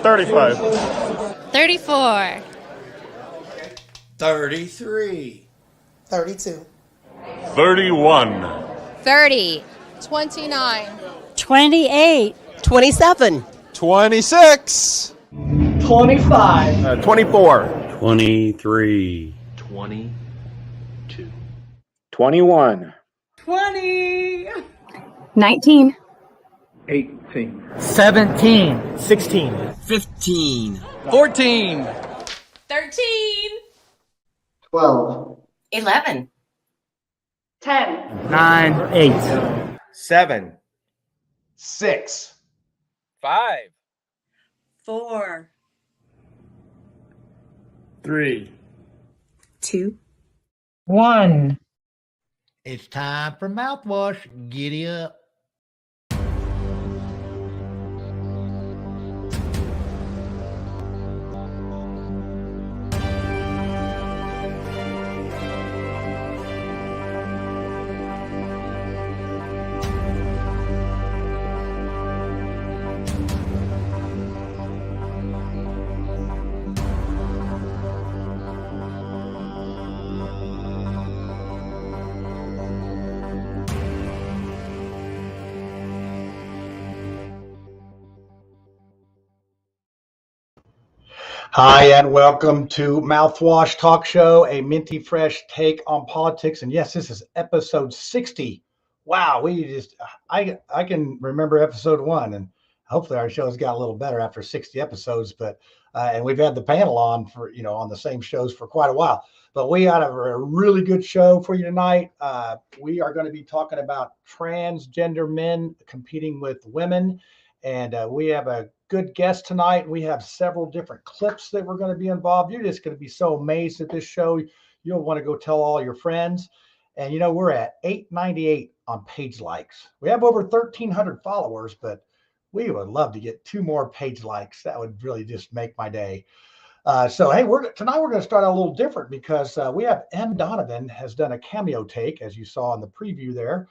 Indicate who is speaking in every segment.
Speaker 1: 35.
Speaker 2: 34.
Speaker 3: 33.
Speaker 4: 32.
Speaker 1: 31.
Speaker 2: 30.
Speaker 5: 29.
Speaker 6: 28.
Speaker 4: 27.
Speaker 7: 26.
Speaker 8: 25.
Speaker 1: 24.
Speaker 9: 23.
Speaker 8: 22.
Speaker 10: 21.
Speaker 6: 20.
Speaker 11: 19.
Speaker 8: 18.
Speaker 12: 17. 16.
Speaker 7: 15.
Speaker 3: 14.
Speaker 5: 13.
Speaker 8: 12.
Speaker 11: 11.
Speaker 12: 10. 9. 8.
Speaker 7: 7.
Speaker 13: 6.
Speaker 3: 5.
Speaker 6: 4.
Speaker 13: 3.
Speaker 11: 2.
Speaker 12: 1.
Speaker 14: It's time for mouthwash. Giddy up.
Speaker 13: Hi, and welcome to Mouthwash Talk Show, a minty fresh take on politics. And yes, this is episode 60. Wow, I can remember episode 1, and hopefully our show's got a little better after 60 episodes. But and we've had the panel on for on the same shows for quite a while. But we got a really good show for you tonight. We are going to be talking about transgender men competing with women, and we have a good guest tonight. We have several different clips that we're going to be involved. You're just going to be so amazed at this show. You'll want to go tell all your friends. And we're at 898 on page likes. We have over 1,300 followers, but we would love to get 2 more page likes. That would really just make my day. So hey, tonight we're going to start out a little different because we have Emme Donavon has done a cameo take, as you saw in the preview there.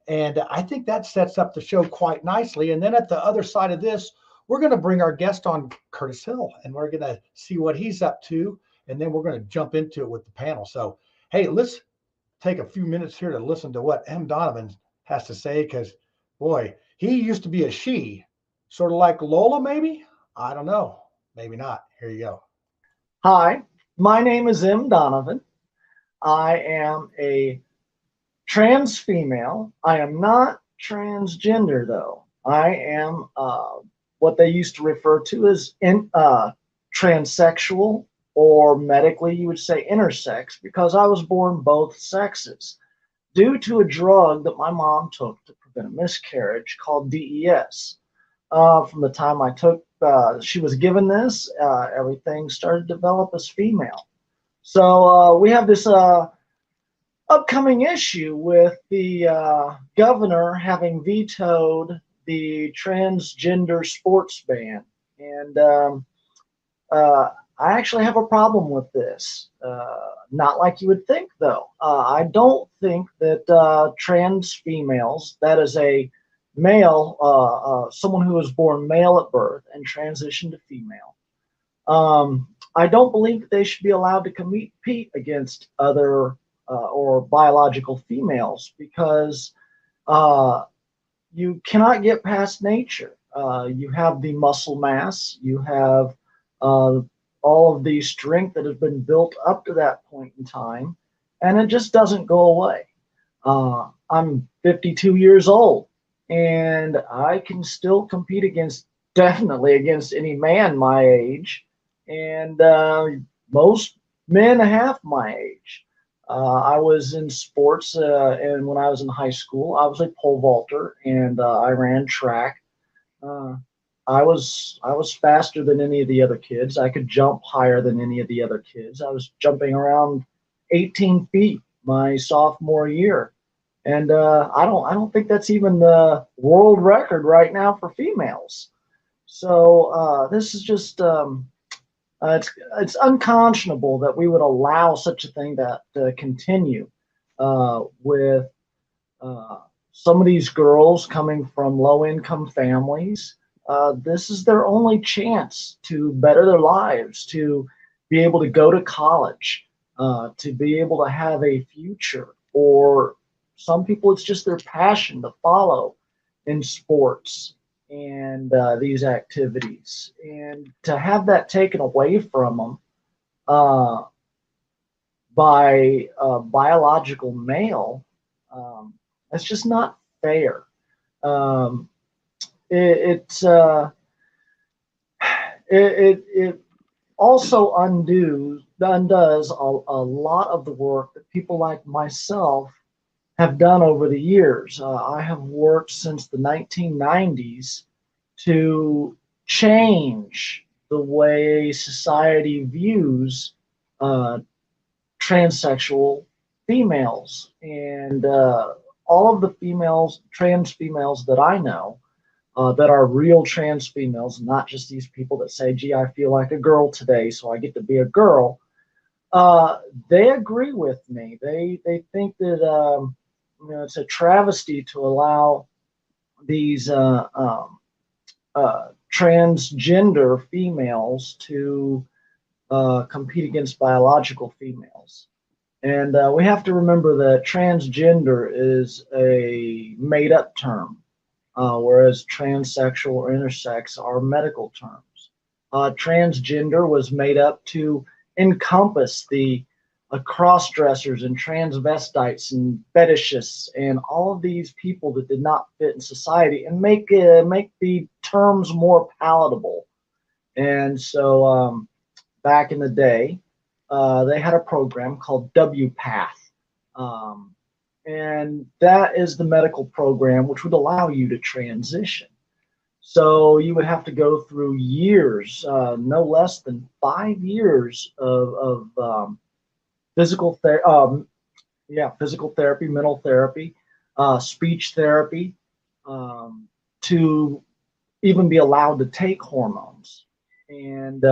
Speaker 13: And I think that sets up the show quite nicely. And then at the other side of this, we're going to bring our guest on, Curtis Hill, and we're going to see what he's up to. And then we're going to jump into it with the panel. So, hey, let's take a few minutes here to listen to what Emme Donavon has to say, because, boy, he used to be a she, sort of like Lola, maybe? I don't know. Maybe not. Here you go.
Speaker 8: Hi, my name is Emme Donavon. I am a trans female. I am not transgender, though. I am what they used to refer to as transsexual, or medically you would say intersex, because I was born both sexes due to a drug that my mom took to prevent a miscarriage called DES. From the time I took, she was given this, everything started to develop as female. So we have this upcoming issue with the governor having vetoed the transgender sports ban. And I actually have a problem with this. Not like you would think, though. I don't think that trans females, that is a male, someone who was born male at birth and transitioned to female, I don't believe that they should be allowed to compete against other or biological females, because you cannot get past nature. You have the muscle mass, you have all of the strength that has been built up to that point in time, and it just doesn't go away. I'm 52 years old, and I can still compete definitely against any man my age, and most men half my age. I was in sports, and when I was in high school, I was a pole vaulter, and I ran track. I was faster than any of the other kids. I could jump higher than any of the other kids. I was jumping around 18 feet my sophomore year, and I don't think that's even the world record right now for females. So this is just it's unconscionable that we would allow such a thing to continue with some of these girls coming from low-income families this is their only chance to better their lives, to be able to go to college, to be able to have a future. Or some people, it's just their passion to follow in sports and these activities. And to have that taken away from them by a biological male, that's just not fair. It also undoes a lot of the work that people like myself have done over the years. I have worked since the 1990s to change the way society views transsexual females. And all of the trans females that I know, that are real trans females, not just these people that say, gee, I feel like a girl today, so I get to be a girl. They agree with me. They think that it's a travesty to allow these transgender females to compete against biological females. And we have to remember that transgender is a made-up term. Whereas transsexual or intersex are medical terms. Transgender was made up to encompass the cross-dressers and transvestites and fetishists and all of these people that did not fit in society, and make the terms more palatable. And so back in the day, they had a program called WPATH. And that is the medical program which would allow you to transition. So you would have to go through years, no less than 5 years of physical therapy, mental therapy, speech therapy, to even be allowed to take hormones. And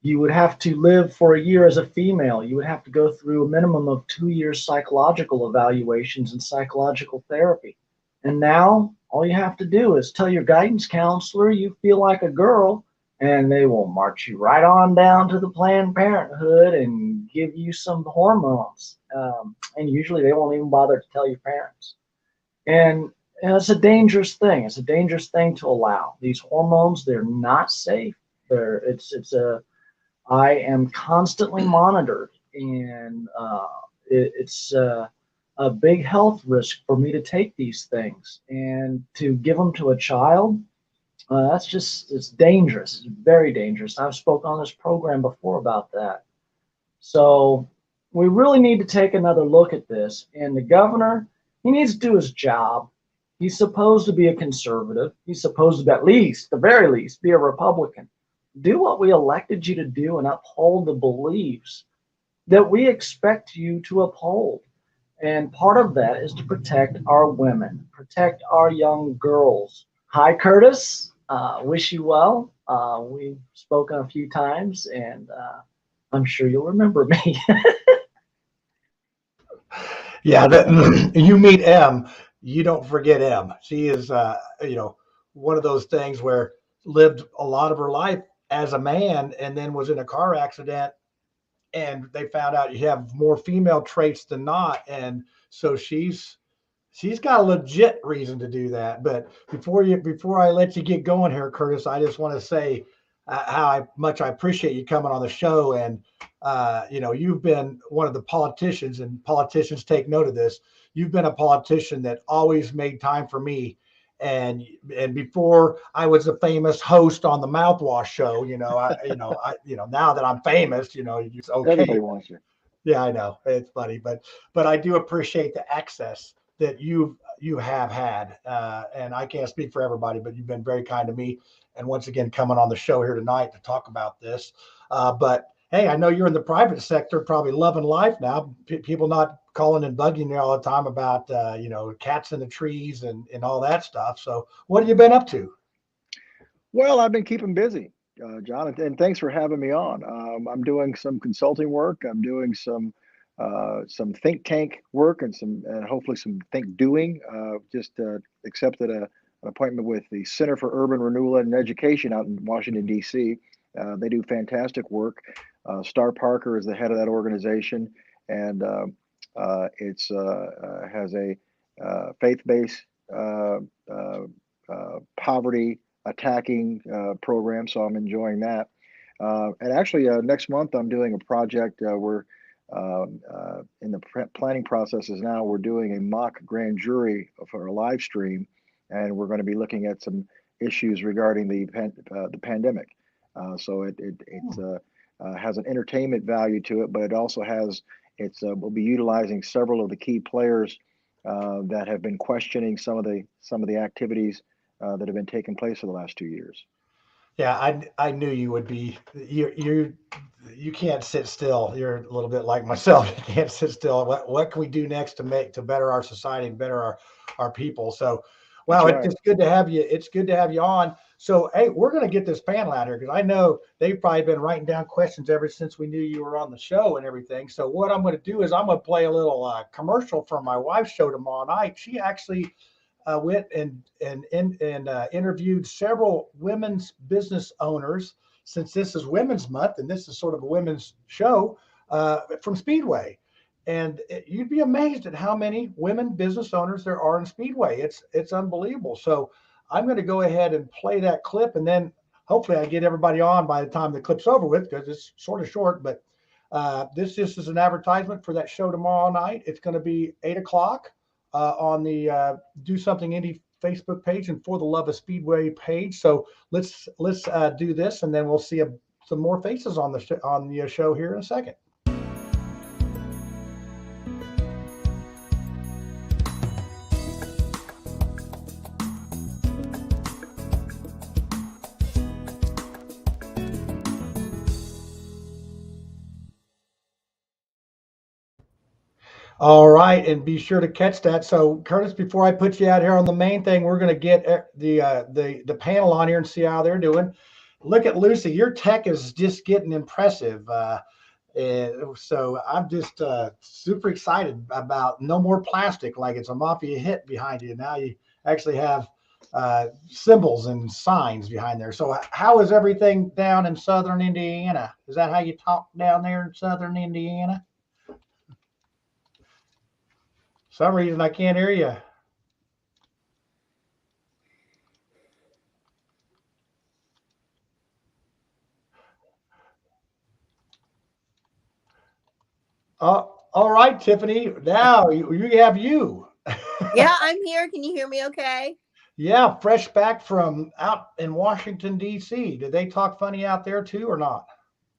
Speaker 8: you would have to live for a year as a female. You would have to go through a minimum of 2 years psychological evaluations and psychological therapy. And now all you have to do is tell your guidance counselor you feel like a girl, and they will march you right on down to the Planned Parenthood and give you some hormones. And usually they won't even bother to tell your parents. And it's a dangerous thing. It's a dangerous thing to allow. These hormones, they're not safe. I am constantly monitored, and it's a big health risk for me to take these things, and to give them to a child. It's dangerous. It's very dangerous. I've spoken on this program before about that. So we really need to take another look at this. And the governor, he needs to do his job. He's supposed to be a conservative. He's supposed to, at least, the very least, be a Republican. Do what we elected you to do and uphold the beliefs that we expect you to uphold. And part of that is to protect our women, protect our young girls. Hi, Curtis. Wish you well. We've spoken a few times, and I'm sure you'll remember me.
Speaker 13: Yeah, you meet Em, you don't forget Em. She is, one of those things where lived a lot of her life as a man, and then was in a car accident, and they found out you have more female traits than not, and so she's got a legit reason to do that. But before I let you get going here, Curtis, I just want to say how much I appreciate you coming on the show. And you've been one of the politicians, and politicians take note of this. You've been a politician that always made time for me. And before I was a famous host on the Mouthwash show, now that I'm famous, it's okay.
Speaker 10: Everybody wants you.
Speaker 13: Yeah, I know, it's funny, but I do appreciate the access that you have had, and I can't speak for everybody, but you've been very kind to me. And once again, coming on the show here tonight to talk about this. But hey, I know you're in the private sector, probably loving life now. People not calling and bugging you all the time about, cats in the trees and all that stuff. So what have you been up to?
Speaker 10: Well, I've been keeping busy, Jonathan, and thanks for having me on. I'm doing some consulting work. I'm doing some think tank work and hopefully some think doing. Just accepted an appointment with the Center for Urban Renewal and Education out in Washington, D.C. They do fantastic work. Star Parker is the head of that organization, and it's has a faith-based poverty attacking program, so I'm enjoying that. And actually, next month I'm doing a project. We're in the planning processes now. We're doing a mock grand jury for a live stream, and we're going to be looking at some issues regarding the pandemic. So it has an entertainment value to it, but it also has we'll be utilizing several of the key players that have been questioning some of the activities that have been taking place for the last 2 years.
Speaker 13: Yeah, I knew you would be. You can't sit still. You're a little bit like myself. You can't sit still. What can we do next to better our society and better our people? So, wow,
Speaker 10: That's right.
Speaker 13: it's good to have you. It's good to have you on. So, hey, we're going to get this panel out here because I know they've probably been writing down questions ever since we knew you were on the show and everything. So, what I'm going to do is I'm going to play a little commercial from my wife's show tomorrow night. She actually went and interviewed several women's business owners, since this is Women's Month and this is sort of a women's show from Speedway. And you'd be amazed at how many women business owners there are in Speedway. It's unbelievable. So I'm going to go ahead and play that clip, and then hopefully I get everybody on by the time the clip's over with, because it's sort of short. But this just is an advertisement for that show tomorrow night. It's going to be 8 o'clock on the Do Something Indie Facebook page and For the Love of Speedway page. So let's do this, and then we'll see some more faces on the show here in a second. All right, and be sure to catch that. So, Curtis, before I put you out here on the main thing, we're going to get the panel on here and see how they're doing. Look at Lucy. Your tech is just getting impressive. So I'm just super excited about no more plastic like it's a mafia hit behind you. Now you actually have symbols and signs behind there. So how is everything down in southern Indiana? Is that how you talk down there in southern Indiana? Some reason I can't hear you. All right, Tiffany. Now you have you.
Speaker 9: Yeah, I'm here. Can you hear me okay?
Speaker 13: Yeah, fresh back from out in Washington, D.C. Did they talk funny out there too or not?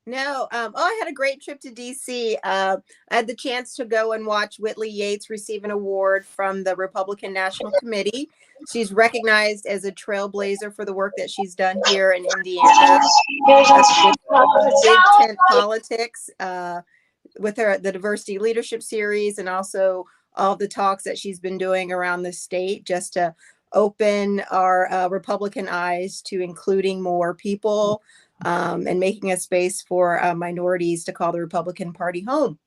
Speaker 9: No. I had a great trip to DC. I had the chance to go and watch Whitley Yates receive an award from the Republican National Committee. She's recognized as a trailblazer for the work that she's done here in Indiana with Big Tent Politics, with the Diversity Leadership Series, and also all the talks that she's been doing around the state just to open our Republican eyes to including more people and making a space for minorities to call the Republican Party home.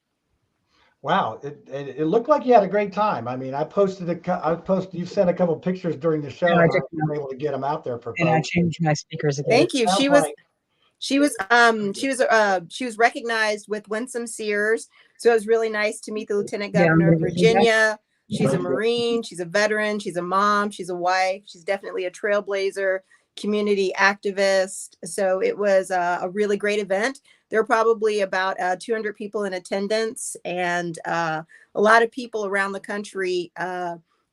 Speaker 13: Wow, it looked like you had a great time. I mean, you sent a couple pictures during the show.
Speaker 12: Yeah,
Speaker 13: I was able to get them out there for folks.
Speaker 12: And I changed my speakers again.
Speaker 9: Thank you. She was recognized with Winsome Sears. So it was really nice to meet the Lieutenant Governor of Virginia. She's a Marine, she's a veteran, she's a mom, she's a wife, she's definitely a trailblazer, community activist. So it was a really great event. There were probably about 200 people in attendance, and a lot of people around the country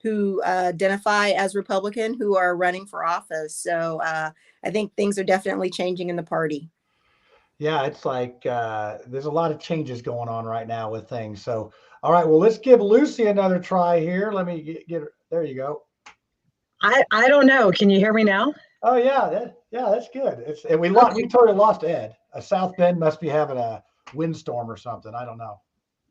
Speaker 9: who identify as Republican who are running for office. So I think things are definitely changing in the party.
Speaker 13: Yeah, it's like there's a lot of changes going on right now with things. So, all right, well, let's give Lucy another try here. Let me get her. There you go.
Speaker 12: I don't know. Can you hear me now?
Speaker 13: Oh yeah, that's good. And we totally lost Ed. South Bend must be having a windstorm or something. I don't know.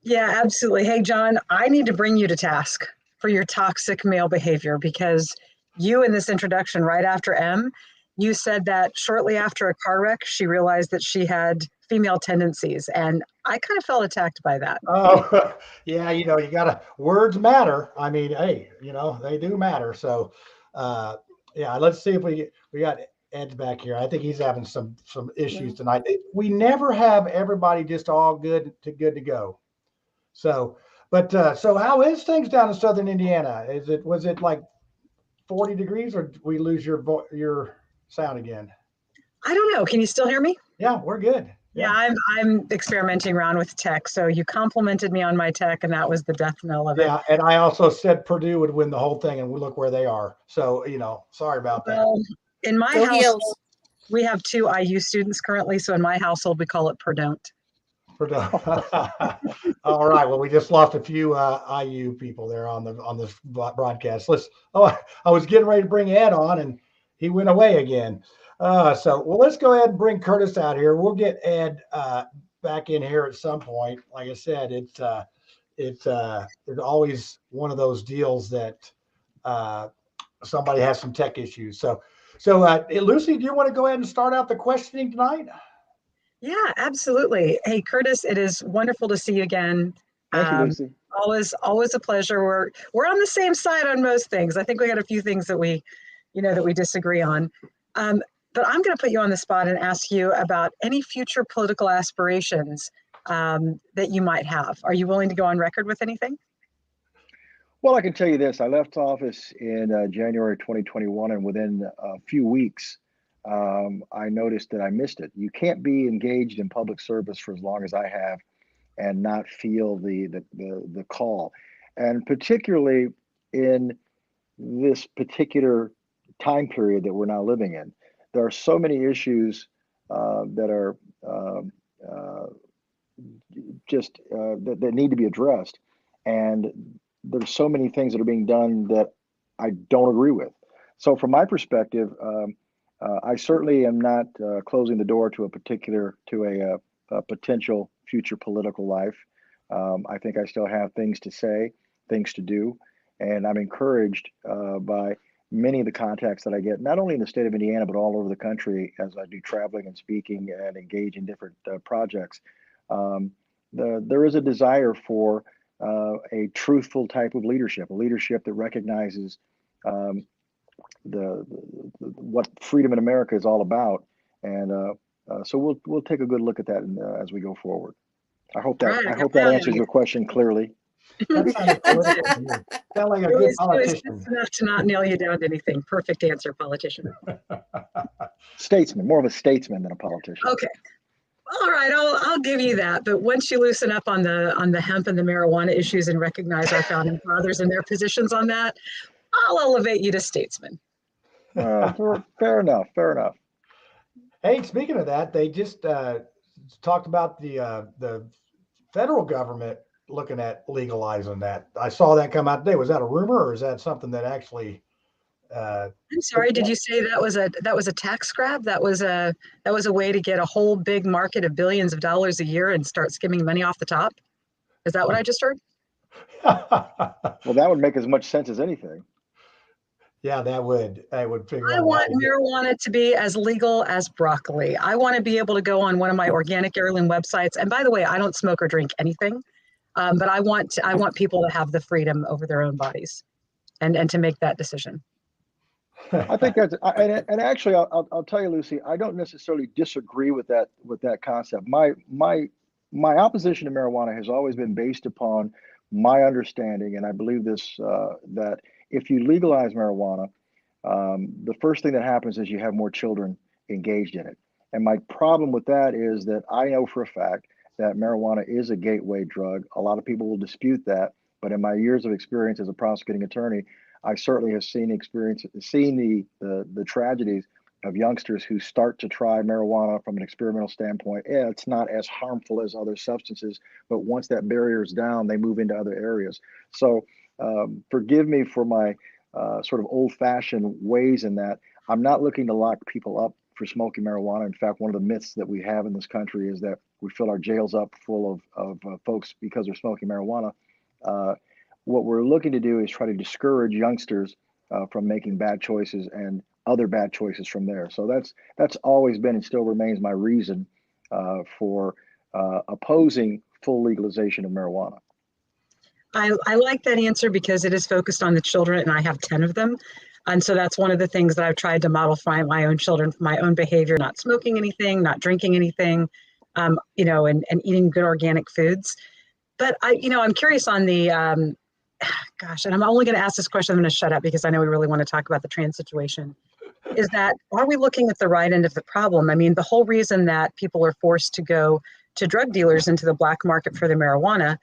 Speaker 12: Yeah, absolutely. Hey, John, I need to bring you to task for your toxic male behavior, because you, in this introduction right after M, you said that shortly after a car wreck, she realized that she had female tendencies, and I kind of felt attacked by that.
Speaker 13: Oh, yeah, words matter. I mean, hey, they do matter. So Yeah, let's see if we got Ed's back here. I think he's having some issues tonight. We never have everybody just all good to go. So, but so how is things down in southern Indiana? Was it like 40 degrees, or did we lose your sound again?
Speaker 12: I don't know. Can you still hear me?
Speaker 13: Yeah, we're good.
Speaker 12: Yeah, I'm experimenting around with tech. So you complimented me on my tech, and that was the death knell of it.
Speaker 13: Yeah, and I also said Purdue would win the whole thing, and we look where they are. So, sorry about that.
Speaker 12: Well, in my
Speaker 9: Go
Speaker 12: household,
Speaker 9: Heels.
Speaker 12: we have 2 IU students currently. So in my household, we call it Purdue.
Speaker 13: Purdue. All right. Well, we just lost a few IU people there on the broadcast. I was getting ready to bring Ed on, and he went away again. Let's go ahead and bring Curtis out here. We'll get Ed back in here at some point. Like I said, it's always one of those deals that somebody has some tech issues. So Lucy, do you want to go ahead and start out the questioning tonight?
Speaker 12: Yeah, absolutely. Hey, Curtis, it is wonderful to see you again.
Speaker 10: Thank you, Lucy.
Speaker 12: Always a pleasure. We're on the same side on most things. I think we got a few things that we disagree on. But I'm going to put you on the spot and ask you about any future political aspirations that you might have. Are you willing to go on record with anything?
Speaker 10: Well, I can tell you this. I left office in January 2021, and within a few weeks, I noticed that I missed it. You can't be engaged in public service for as long as I have and not feel the call. And particularly in this particular time period that we're now living in, there are so many issues that are that need to be addressed. And there's so many things that are being done that I don't agree with. So from my perspective, I certainly am not closing the door to a potential future political life. I think I still have things to say, things to do, and I'm encouraged by many of the contacts that I get, not only in the state of Indiana, but all over the country as I do traveling and speaking and engage in different projects. There is a desire for a truthful type of leadership, a leadership that recognizes what freedom in America is all about, and so we'll take a good look at that as we go forward. I hope that answers your question clearly.
Speaker 13: That sounded political to me. Sound like a good politician.
Speaker 12: It was enough to not nail you down to anything. Perfect answer, politician.
Speaker 10: Statesman, more of a statesman than a politician.
Speaker 12: Okay. All right, I'll give you that. But once you loosen up on the hemp and the marijuana issues and recognize our founding fathers and their positions on that, I'll elevate you to statesman.
Speaker 10: Fair enough.
Speaker 13: Hey, speaking of that, they just talked about the federal government looking at legalizing that. I saw that come out today. Was that a rumor, or is that something that actually?
Speaker 12: I'm sorry. Did you say that was a tax grab? That was a way to get a whole big market of billions of dollars a year and start skimming money off the top? Is that what I just heard?
Speaker 10: Well, that would make as much sense as anything.
Speaker 13: Yeah, that would. I would figure.
Speaker 12: I want marijuana to be as legal as broccoli. I want to be able to go on one of my organic heirloom websites. And by the way, I don't smoke or drink anything, but I want people to have the freedom over their own bodies, and to make that decision.
Speaker 10: I think that's and actually, I'll tell you, Lucy, I don't necessarily disagree with that concept. My opposition to marijuana has always been based upon my understanding, and I believe this that if you legalize marijuana, the first thing that happens is you have more children engaged in it. And my problem with that is that I know for a fact that marijuana is a gateway drug. A lot of people will dispute that, but in my years of experience as a prosecuting attorney, I certainly have seen the tragedies of youngsters who start to try marijuana from an experimental standpoint. Yeah, it's not as harmful as other substances, but once that barrier is down, they move into other areas. So forgive me for my sort of old-fashioned ways in that. I'm not looking to lock people up for smoking marijuana. In fact, one of the myths that we have in this country is that we fill our jails up full of folks because they're smoking marijuana. What we're looking to do is try to discourage youngsters from making bad choices and other bad choices from there. So that's always been and still remains my reason for opposing full legalization of marijuana.
Speaker 12: I like that answer because it is focused on the children, and I have 10 of them. And so that's one of the things that I've tried to model for my own children, for my own behavior, not smoking anything, not drinking anything, you know, and eating good organic foods. But I'm curious on the, gosh, and I'm only going to ask this question. I'm going to shut up because I know we really want to talk about the trans situation. Is that, are we looking at the right end of the problem? I mean, the whole reason that people are forced to go to drug dealers into the black market for their marijuana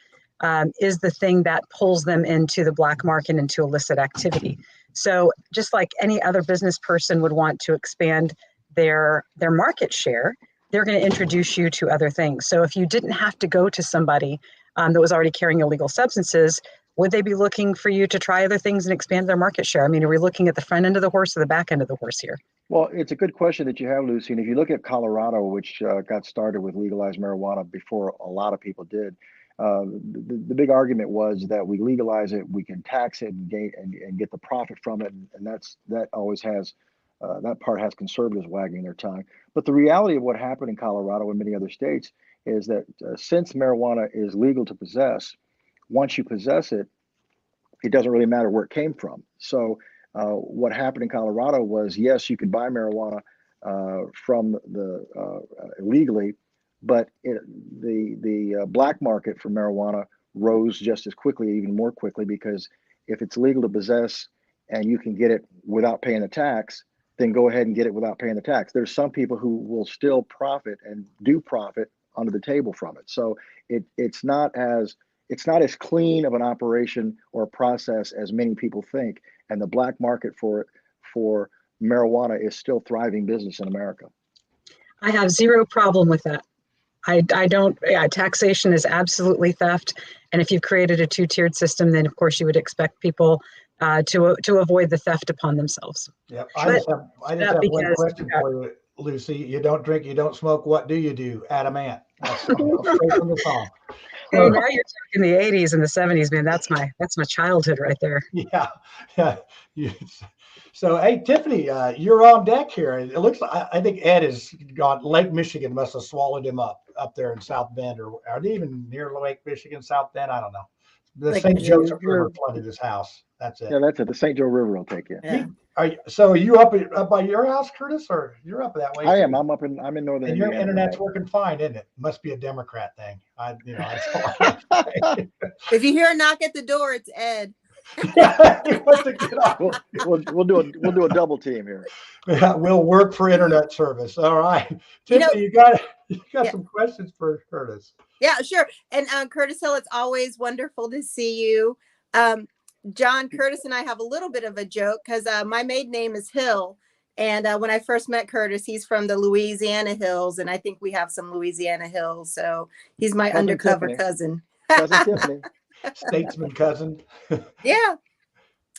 Speaker 12: is the thing that pulls them into the black market, into illicit activity. So just like any other business person would want to expand their market share, they're going to introduce you to other things. So if you didn't have to go to somebody that was already carrying illegal substances, would they be looking for you to try other things and expand their market share? I mean, are we looking at the front end of the horse or the back end of the horse here?
Speaker 10: Well, it's a good question that you have, Lucy. And if you look at Colorado, which got started with legalized marijuana before a lot of people did, the big argument was that we legalize it, we can tax it and get the profit from it, and that always has that part has conservatives wagging their tongue. But the reality of what happened in Colorado and many other states is that since marijuana is legal to possess, once you possess it, it doesn't really matter where it came from. So what happened in Colorado was, yes, you could buy marijuana from the illegally, but the black market for marijuana rose just as quickly, even more quickly, because if it's legal to possess and you can get it without paying the tax, then go ahead and get it without paying the tax. There's some people who will still profit and do profit under the table from it. So it's not as clean of an operation or a process as many people think. And the black market for marijuana is still thriving business in America.
Speaker 12: I have zero problem with that. I don't, taxation is absolutely theft. And if you've created a two-tiered system, then of course you would expect people to avoid the theft upon themselves.
Speaker 13: Yep. I just have one question for you, Lucy. You don't drink, you don't smoke. What do you do? Adamant. That's straight from the song.
Speaker 12: Hey, now you're talking the 80s and the 70s, man. That's my childhood right there.
Speaker 13: Yeah. So, hey, Tiffany, you're on deck here. It looks like, I think Ed has gone, Lake Michigan must have swallowed him up there in South Bend, or are they even near Lake Michigan, South Bend? I don't know. The St. Joseph River flooded his house. That's it.
Speaker 10: Yeah, that's it. The St. Joe River will take you.
Speaker 9: Yeah.
Speaker 13: Are you up by your house, Curtis, or you're up that way?
Speaker 10: I am. I'm in northern.
Speaker 13: And your internet's working fine, isn't it? Must be a Democrat thing. That's all.
Speaker 9: If you hear a knock at the door, it's Ed.
Speaker 13: He wants to get off.
Speaker 10: We'll do a double team here.
Speaker 13: Yeah, we'll work for internet service. All right, Tiffany, you got some questions for Curtis.
Speaker 9: Yeah, sure. And Curtis Hill, it's always wonderful to see you. John, Curtis and I have a little bit of a joke because my maiden name is Hill. And when I first met Curtis, he's from the Louisiana Hills. And I think we have some Louisiana Hills. So he's my undercover cousin.
Speaker 10: Cousin Tiffany.
Speaker 13: Statesman cousin.
Speaker 9: Yeah.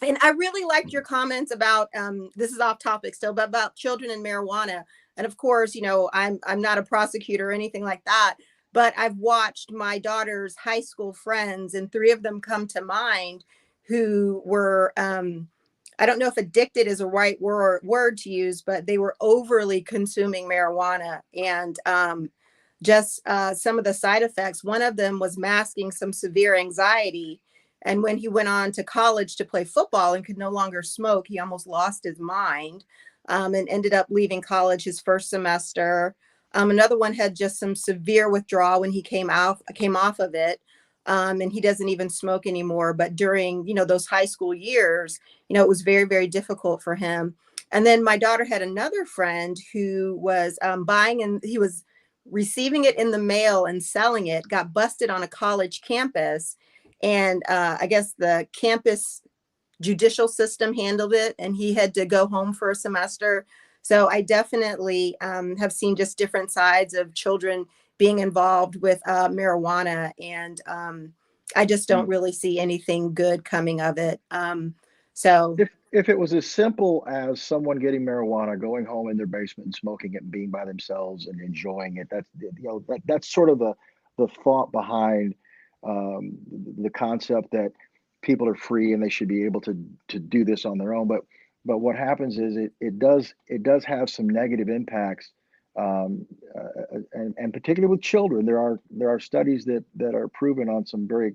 Speaker 9: And I really liked your comments about, this is off topic still, but about children and marijuana. And of course, I'm not a prosecutor or anything like that. But I've watched my daughter's high school friends, and 3 of them come to mind who were, I don't know if addicted is a right word to use, but they were overly consuming marijuana and just some of the side effects. One of them was masking some severe anxiety. And when he went on to college to play football and could no longer smoke, he almost lost his mind and ended up leaving college his first semester. Another one had just some severe withdrawal when he came off of it. And he doesn't even smoke anymore. But during, those high school years, it was very, very difficult for him. And then my daughter had another friend who was buying, and he was receiving it in the mail and selling it, got busted on a college campus. And I guess the campus judicial system handled it, and he had to go home for a semester. So I definitely have seen just different sides of children being involved with marijuana. And I just don't really see anything good coming of it. So
Speaker 10: if it was as simple as someone getting marijuana, going home in their basement and smoking it and being by themselves and enjoying it, that's sort of the thought behind the concept that people are free and they should be able to do this on their own. But what happens is it does have some negative impacts, and particularly with children, there are studies that are proven on some very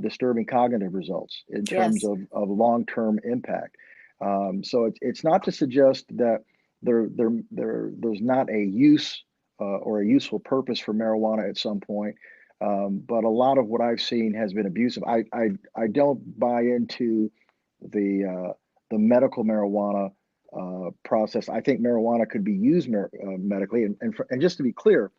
Speaker 10: disturbing cognitive results in terms of long-term impact. So it's not to suggest that there's not a use or a useful purpose for marijuana at some point. But a lot of what I've seen has been abusive. I don't buy into the medical marijuana process. I think marijuana could be used medically. And just to be clear,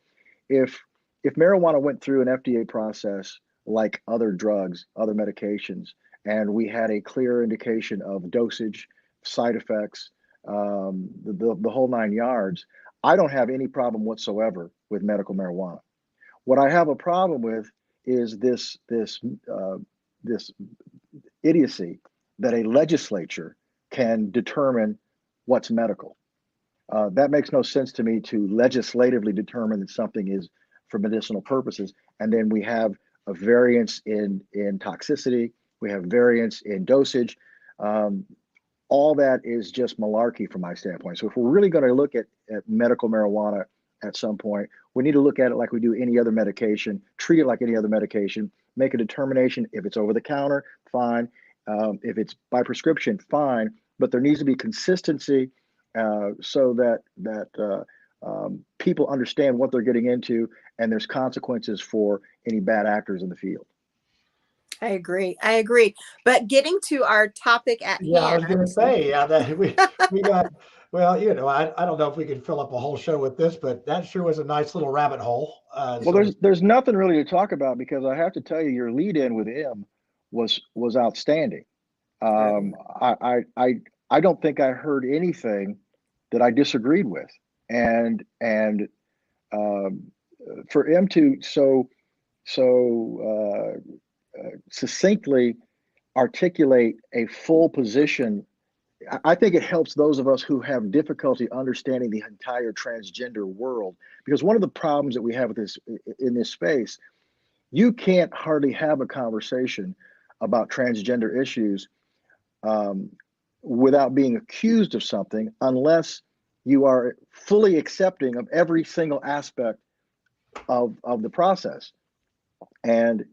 Speaker 10: if marijuana went through an FDA process like other drugs, other medications, and we had a clear indication of dosage, side effects, the whole 9 yards, I don't have any problem whatsoever with medical marijuana. What I have a problem with is this idiocy that a legislature can determine what's medical. That makes no sense to me, to legislatively determine that something is for medicinal purposes, and then we have a variance in toxicity, we have variance in dosage. All that is just malarkey from my standpoint. So if we're really going to look at medical marijuana at some point, we need to look at it like we do any other medication, treat it like any other medication, make a determination. If it's over the counter, fine. If it's by prescription, fine. But there needs to be consistency so that people understand what they're getting into, and there's consequences for any bad actors in the field.
Speaker 9: I agree. But getting to our topic at hand.
Speaker 13: I was going to say, that we got, well, I don't know if we could fill up a whole show with this, but that sure was a nice little rabbit hole.
Speaker 10: Well, there's nothing really to talk about, because I have to tell you, your lead in with Emme was outstanding. I don't think I heard anything that I disagreed with, and for Emme to so succinctly articulate a full position, I think it helps those of us who have difficulty understanding the entire transgender world. Because one of the problems that we have with this in this space, you can't hardly have a conversation about transgender issues without being accused of something, unless you are fully accepting of every single aspect of the process. And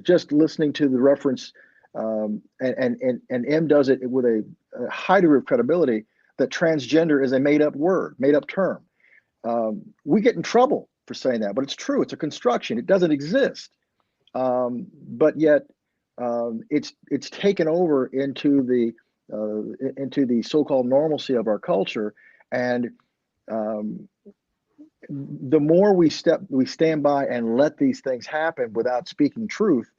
Speaker 10: just listening to the reference, and Emme does it with a high degree of credibility, that transgender is a made-up word, made-up term. We get in trouble for saying that, but it's true. It's a construction. It doesn't exist. But yet, it's taken over into the so-called normalcy of our culture, and the more we stand by and let these things happen without speaking truth,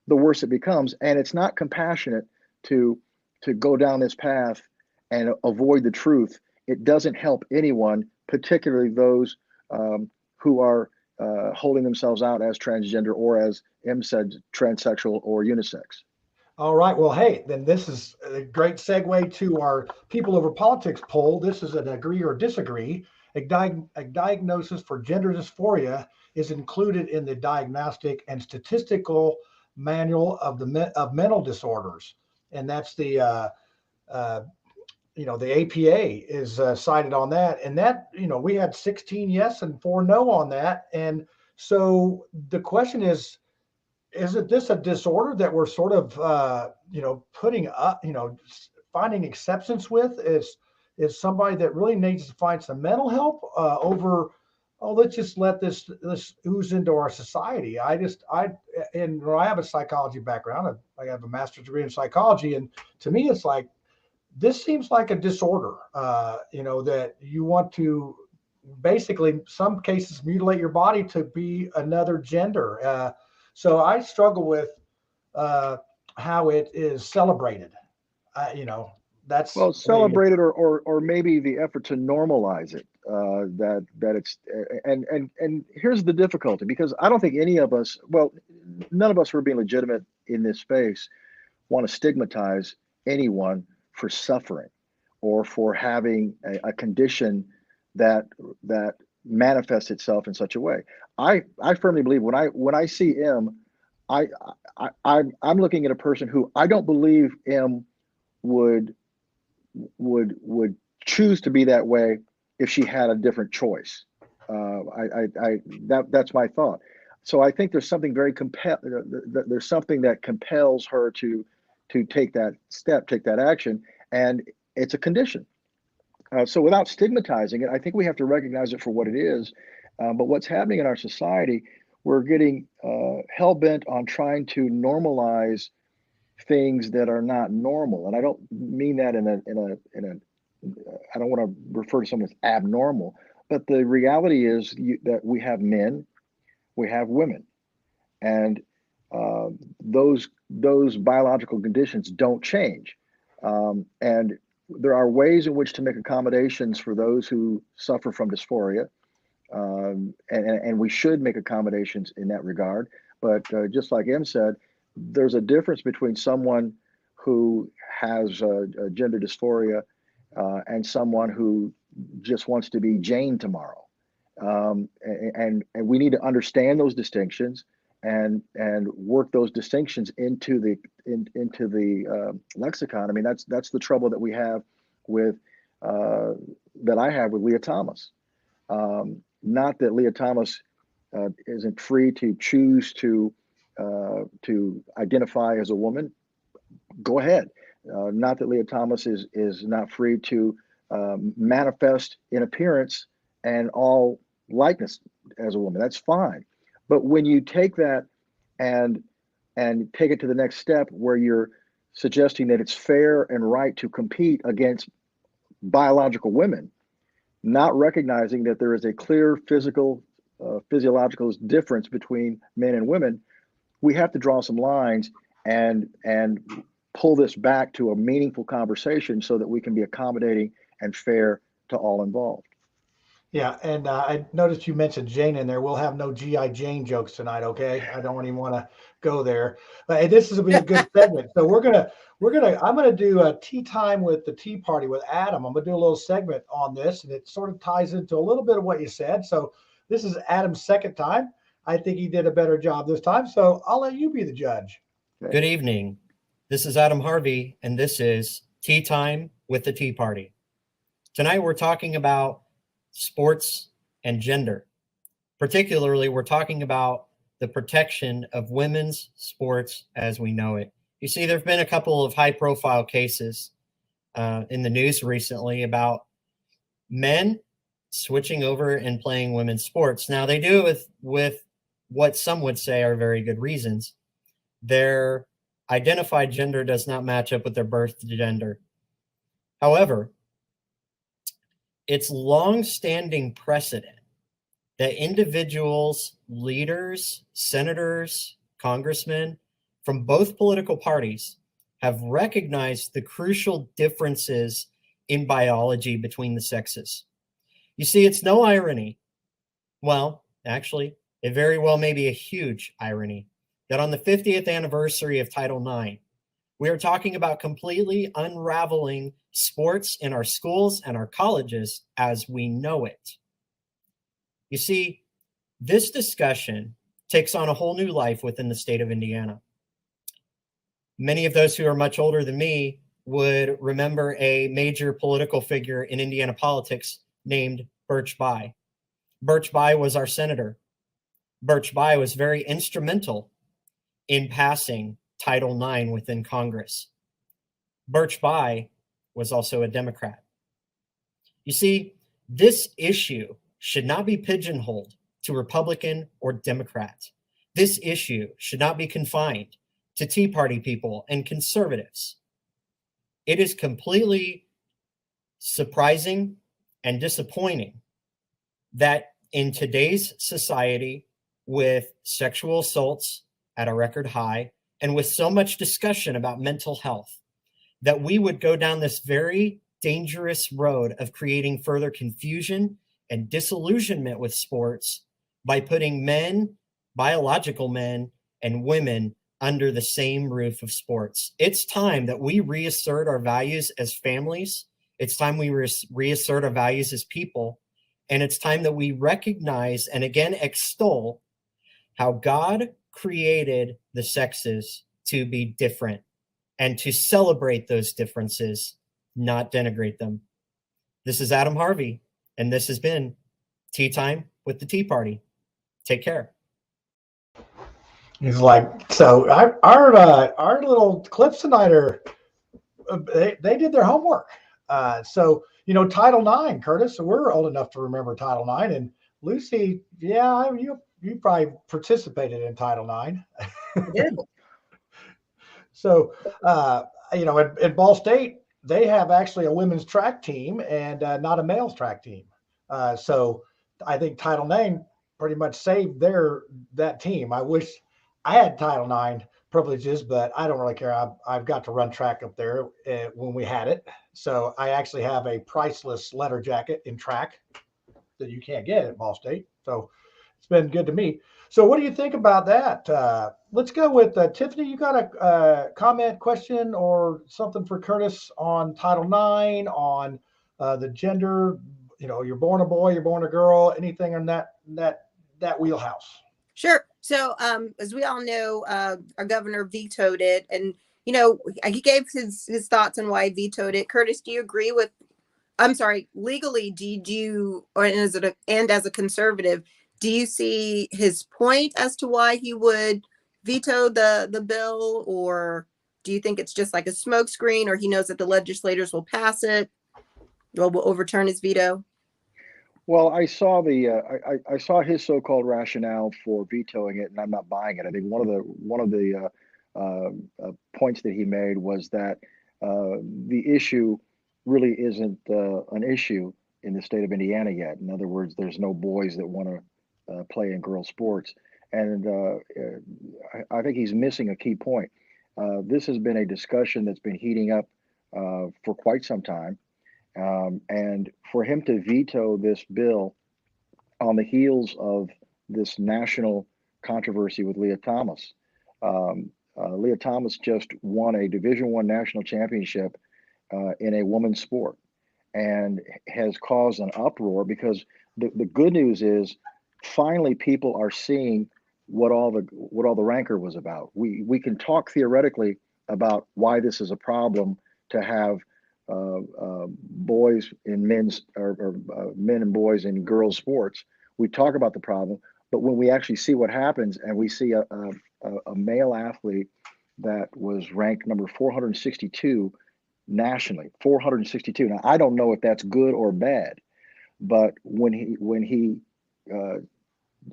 Speaker 10: the worse it becomes. And it's not compassionate to go down this path and avoid the truth. It doesn't help anyone, particularly those who are holding themselves out as transgender, or, as Emme said, transsexual or unisex.
Speaker 13: All right. Well, hey, then this is a great segue to our People Over Politics poll. This is an agree or disagree. A diagnosis for gender dysphoria is included in the Diagnostic and Statistical Manual of Mental Disorders, and that's the the APA is cited on that. And that, we had 16 yes and 4 no on that. And so the question is, isn't this a disorder that we're sort of putting up, finding acceptance with? Is somebody that really needs to find some mental help over, let's just let this ooze into our society. I have a psychology background. I have a master's degree in psychology, and to me, it's like, this seems like a disorder. That you want to basically, some cases, mutilate your body to be another gender. So I struggle with how it is celebrated. That's
Speaker 10: celebrated, or maybe the effort to normalize it. That it's and here's the difficulty, because I don't think any of us, none of us who are being legitimate in this space, want to stigmatize anyone for suffering or for having a condition that manifests itself in such a way. I firmly believe when I see Emme, I'm looking at a person who I don't believe Emme would choose to be that way if she had a different choice. That's my thought. So I think there's something there's something that compels her to take that step, take that action. and it's a condition. So without stigmatizing it, I think we have to recognize it for what it is. But what's happening in our society, we're getting hell-bent on trying to normalize things that are not normal. And I don't mean that I don't want to refer to someone as abnormal, but the reality is that we have men, we have women, and those biological conditions don't change. And there are ways in which to make accommodations for those who suffer from dysphoria, and we should make accommodations in that regard. But just like Em said, there's a difference between someone who has gender dysphoria and someone who just wants to be Jane tomorrow. And we need to understand those distinctions and work those distinctions into the lexicon. I mean, that's the trouble that we have with that I have with Leah Thomas. Not that Leah Thomas isn't free to choose to identify as a woman. Go ahead. Not that Leah Thomas is not free to manifest in appearance and all likeness as a woman. That's fine. But when you take that and take it to the next step where you're suggesting that it's fair and right to compete against biological women, not recognizing that there is a clear physiological difference between men and women, we have to draw some lines and pull this back to a meaningful conversation so that we can be accommodating and fair to all involved.
Speaker 13: Yeah, and I noticed you mentioned Jane in there. We'll have no G.I. Jane jokes tonight, okay? I don't even want to go there. But this is be a good segment. So I'm gonna do a tea time with the Tea Party with Adam. I'm gonna do a little segment on this, and it sort of ties into a little bit of what you said. So this is Adam's second time. I think he did a better job this time. So I'll let you be the judge.
Speaker 10: Okay.
Speaker 15: Good evening. This is Adam Harvey, and this is Tea Time with the Tea Party. Tonight we're talking about sports and gender. Particularly, we're talking about the protection of women's sports as we know it. You see, there have been a couple of high-profile cases in the news recently about men switching over and playing women's sports. Now, they do it with what some would say are very good reasons. Their identified gender does not match up with their birth gender. However, it's long-standing precedent that individuals, leaders, senators, congressmen from both political parties have recognized the crucial differences in biology between the sexes. You see, it's no irony. Well, actually, it very well may be a huge irony that on the 50th anniversary of Title IX, we are talking about completely unraveling sports in our schools and our colleges as we know it. You see, this discussion takes on a whole new life within the state of Indiana. Many of those who are much older than me would remember a major political figure in Indiana politics named Birch Bayh. Birch Bayh was our senator. Birch Bayh was very instrumental in passing Title IX within Congress. Birch Bayh was also a Democrat. You see, this issue should not be pigeonholed to Republican or Democrat. This issue should not be confined to Tea Party people and conservatives. It is completely surprising and disappointing that in today's society, with sexual assaults at a record high, and with so much discussion about mental health, that we would go down this very dangerous road of creating further confusion and disillusionment with sports by putting men, biological men, and women under the same roof of sports. It's time that we reassert our values as families. It's time we reassert our values as people. And it's time that we recognize and again extol how God created the sexes to be different and to celebrate those differences, not denigrate them. This is Adam Harvey, and this has been Tea Time with the Tea Party. Take care.
Speaker 13: He's like, so our little clips tonight are they did their homework. So, Title IX, Curtis, so we're old enough to remember Title IX. And Lucy, yeah, you probably participated in Title IX.
Speaker 12: I did.
Speaker 13: So, at Ball State, they have actually a women's track team and not a male's track team. So I think Title IX pretty much saved that team. I wish I had Title IX privileges, but I don't really care. I've got to run track up there when we had it. So I actually have a priceless leather jacket in track that you can't get at Ball State. So it's been good to me. So what do you think about that? Let's go with Tiffany. You got a comment, question, or something for Curtis on Title IX, on the gender? You're born a boy, you're born a girl. Anything in that wheelhouse?
Speaker 9: Sure. So, as we all know, our governor vetoed it, and he gave his thoughts on why he vetoed it. Curtis, do you agree with? I'm sorry, legally, and as a conservative, do you see his point as to why he would veto the bill, or do you think it's just like a smokescreen, or he knows that the legislators will pass it, or will overturn his veto?
Speaker 10: Well, I saw I saw his so-called rationale for vetoing it, and I'm not buying it. I think one of the points that he made was that the issue really isn't an issue in the state of Indiana yet. In other words, there's no boys that want to play in girls' sports, and I think he's missing a key point. This has been a discussion that's been heating up for quite some time. And for him to veto this bill on the heels of this national controversy with Leah Thomas. Leah Thomas just won a Division I national championship in a women's sport and has caused an uproar because the good news is finally people are seeing what all the rancor was about. We can talk theoretically about why this is a problem to have boys in men's or men and boys in girls sports. We talk about the problem, but when we actually see what happens and we see a male athlete that was ranked number 462 nationally, 462. Now I don't know if that's good or bad, but when he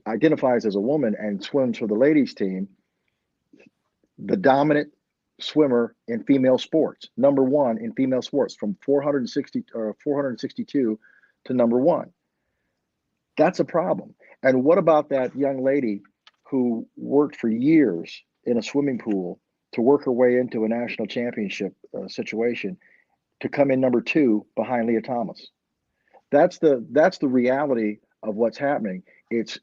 Speaker 10: identifies as a woman and swims for the ladies team, the dominant swimmer in female sports, number one in female sports, from 462 to number one. That's a problem. And what about that young lady who worked for years in a swimming pool to work her way into a national championship situation to come in number two behind Leah Thomas? That's the reality of what's happening. It's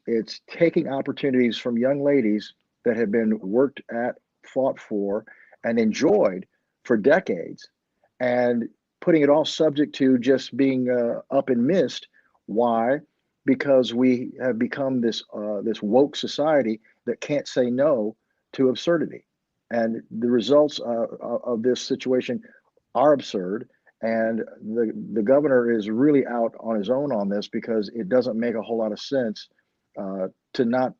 Speaker 10: taking opportunities from young ladies that have been worked at, fought for, and enjoyed for decades, and putting it all subject to just being up and missed. Why? Because we have become this woke society that can't say no to absurdity, and the results of this situation are absurd. And the governor is really out on his own on this because it doesn't make a whole lot of sense to not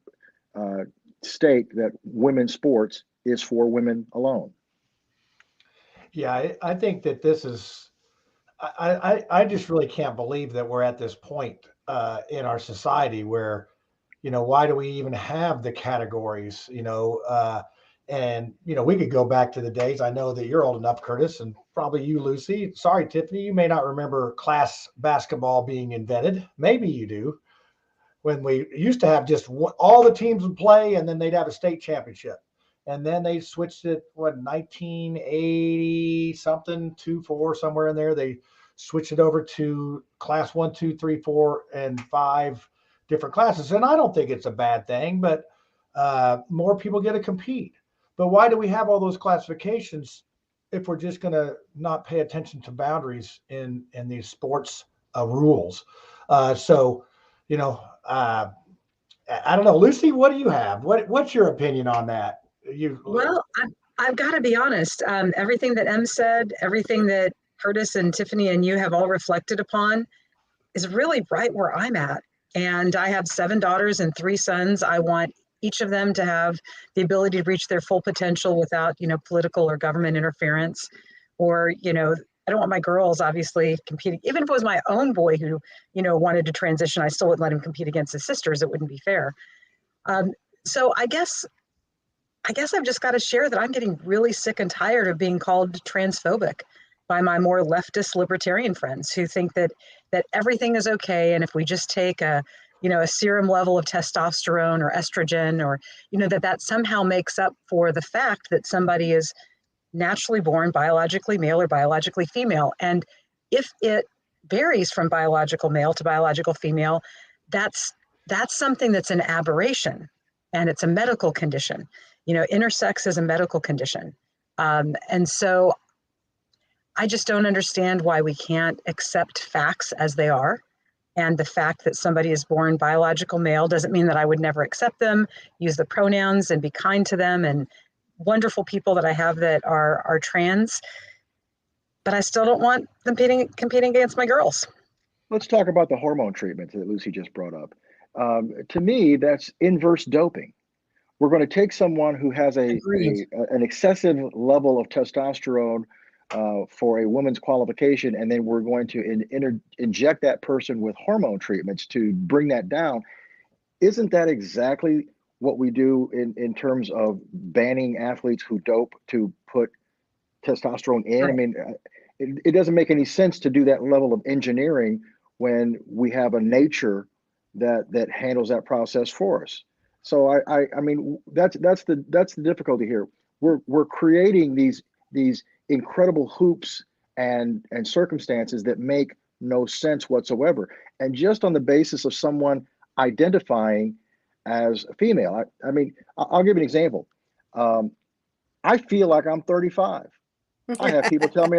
Speaker 10: state that women's sports is for women alone.
Speaker 13: Yeah, I think that this is, I just really can't believe that we're at this point in our society where, why do we even have the categories, and, we could go back to the days. I know that you're old enough, Curtis, and probably you, Lucy. Sorry, Tiffany, you may not remember class basketball being invented. Maybe you do. When we used to have just all the teams would play and then they'd have a state championship. And then they switched it, 1980 something, 2-4, somewhere in there. They switched it over to class 1, 2, 3, 4, and 5 different classes. And I don't think it's a bad thing, but more people get to compete. But why do we have all those classifications if we're just going to not pay attention to boundaries in these sports rules? I don't know. Lucy, what do you have? What's your opinion on that?
Speaker 12: Well, I've got to be honest. Everything that Em said, everything that Curtis and Tiffany and you have all reflected upon is really right where I'm at. And I have 7 daughters and 3 sons. I want each of them to have the ability to reach their full potential without, political or government interference. Or, I don't want my girls obviously competing. Even if it was my own boy who, wanted to transition, I still wouldn't let him compete against his sisters. It wouldn't be fair. So I guess I've just got to share that I'm getting really sick and tired of being called transphobic by my more leftist libertarian friends who think that everything is okay. And if we just take a serum level of testosterone or estrogen, or, that somehow makes up for the fact that somebody is naturally born biologically male or biologically female. And if it varies from biological male to biological female, that's something that's an aberration, and it's a medical condition. Intersex is a medical condition. And so I just don't understand why we can't accept facts as they are. And the fact that somebody is born biological male doesn't mean that I would never accept them, use the pronouns and be kind to them, and wonderful people that I have that are trans, but I still don't want them competing against my girls.
Speaker 10: Let's talk about the hormone treatment that Lucy just brought up. To me, that's inverse doping. We're going to take someone who has an excessive level of testosterone for a woman's qualification, and then we're going to inject that person with hormone treatments to bring that down. Isn't that exactly what we do in terms of banning athletes who dope to put testosterone in? I mean, it doesn't make any sense to do that level of engineering when we have a nature that handles that process for us. So I mean, that's the difficulty here. We're creating these incredible hoops and circumstances that make no sense whatsoever. And just on the basis of someone identifying as a female, I mean, I'll give you an example. I feel like I'm 35. I have people tell me,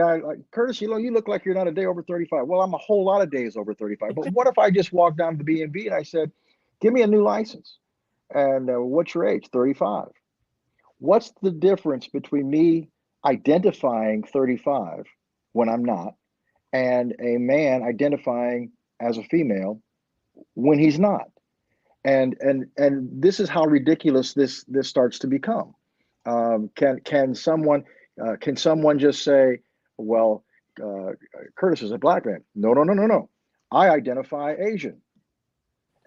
Speaker 10: Curtis, you look like you're not a day over 35. Well, I'm a whole lot of days over 35. But what if I just walked down to the B&B and I said, give me a new license? And what's your age? 35. What's the difference between me identifying 35 when I'm not, and a man identifying as a female when he's not? And this is how ridiculous this starts to become. Can someone just say, well, Curtis is a black man? No. I identify Asian,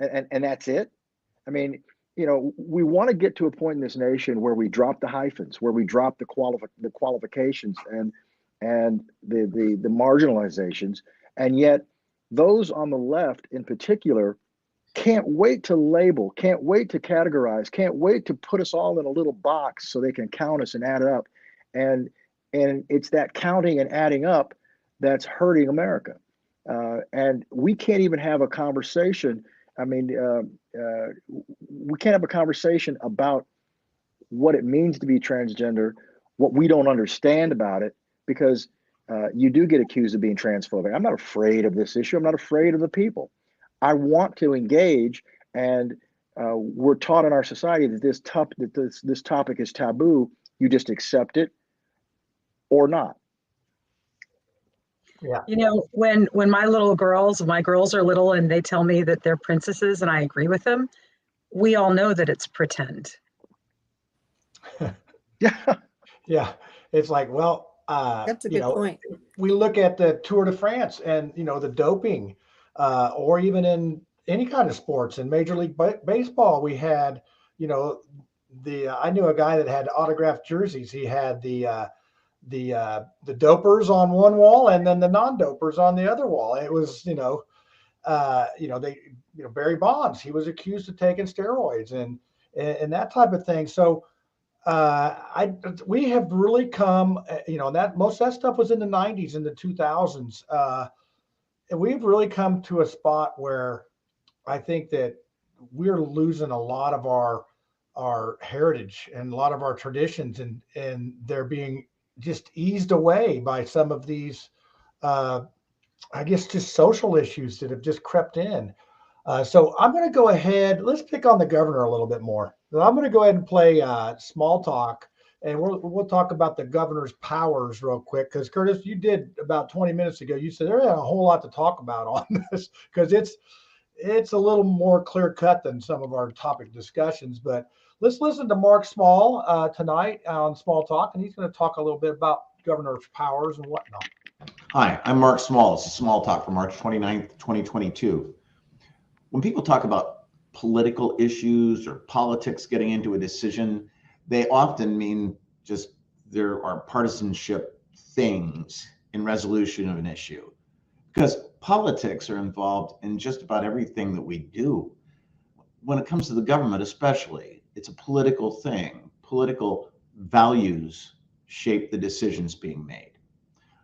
Speaker 10: and that's it. I mean, we want to get to a point in this nation where we drop the hyphens, where we drop the qualifications and the marginalizations, and yet those on the left in particular can't wait to label, can't wait to categorize, can't wait to put us all in a little box so they can count us and add up. And it's that counting and adding up that's hurting America. And we can't even have a conversation. I mean, we can't have a conversation about what it means to be transgender, what we don't understand about it, because you do get accused of being transphobic. I'm not afraid of this issue. I'm not afraid of the people. I want to engage, and we're taught in our society that this topic is taboo. You just accept it or not.
Speaker 13: Yeah.
Speaker 12: When my girls are little and they tell me that they're princesses and I agree with them, we all know that it's pretend.
Speaker 13: Yeah. It's like, well,
Speaker 9: that's a good point.
Speaker 13: We look at the Tour de France and, the doping, or even in any kind of sports. In Major League Baseball, we had, I knew a guy that had autographed jerseys. He had the dopers on one wall and then the non-dopers on the other wall. It was, Barry Bonds, he was accused of taking steroids and that type of thing. So we have really come, that most of that stuff was in the 90s and the 2000s. And we've really come to a spot where I think that we're losing a lot of our heritage and a lot of our traditions, and they're being just eased away by some of these, I guess, just social issues that have just crept in. So I'm going to go ahead. Let's pick on the governor a little bit more. So I'm going to go ahead and play small talk, and we'll talk about the governor's powers real quick. Because Curtis, you did about 20 minutes ago. You said there ain't a whole lot to talk about on this because it's a little more clear cut than some of our topic discussions. But let's listen to Mark Small tonight on Small Talk, and he's going to talk a little bit about governor's powers and whatnot.
Speaker 16: Hi, I'm Mark Small. This is Small Talk for March 29th, 2022. When people talk about political issues or politics getting into a decision, they often mean just there are partisanship things in resolution of an issue. Because politics are involved in just about everything that we do. When it comes to the government especially, it's a political thing. Political values shape the decisions being made.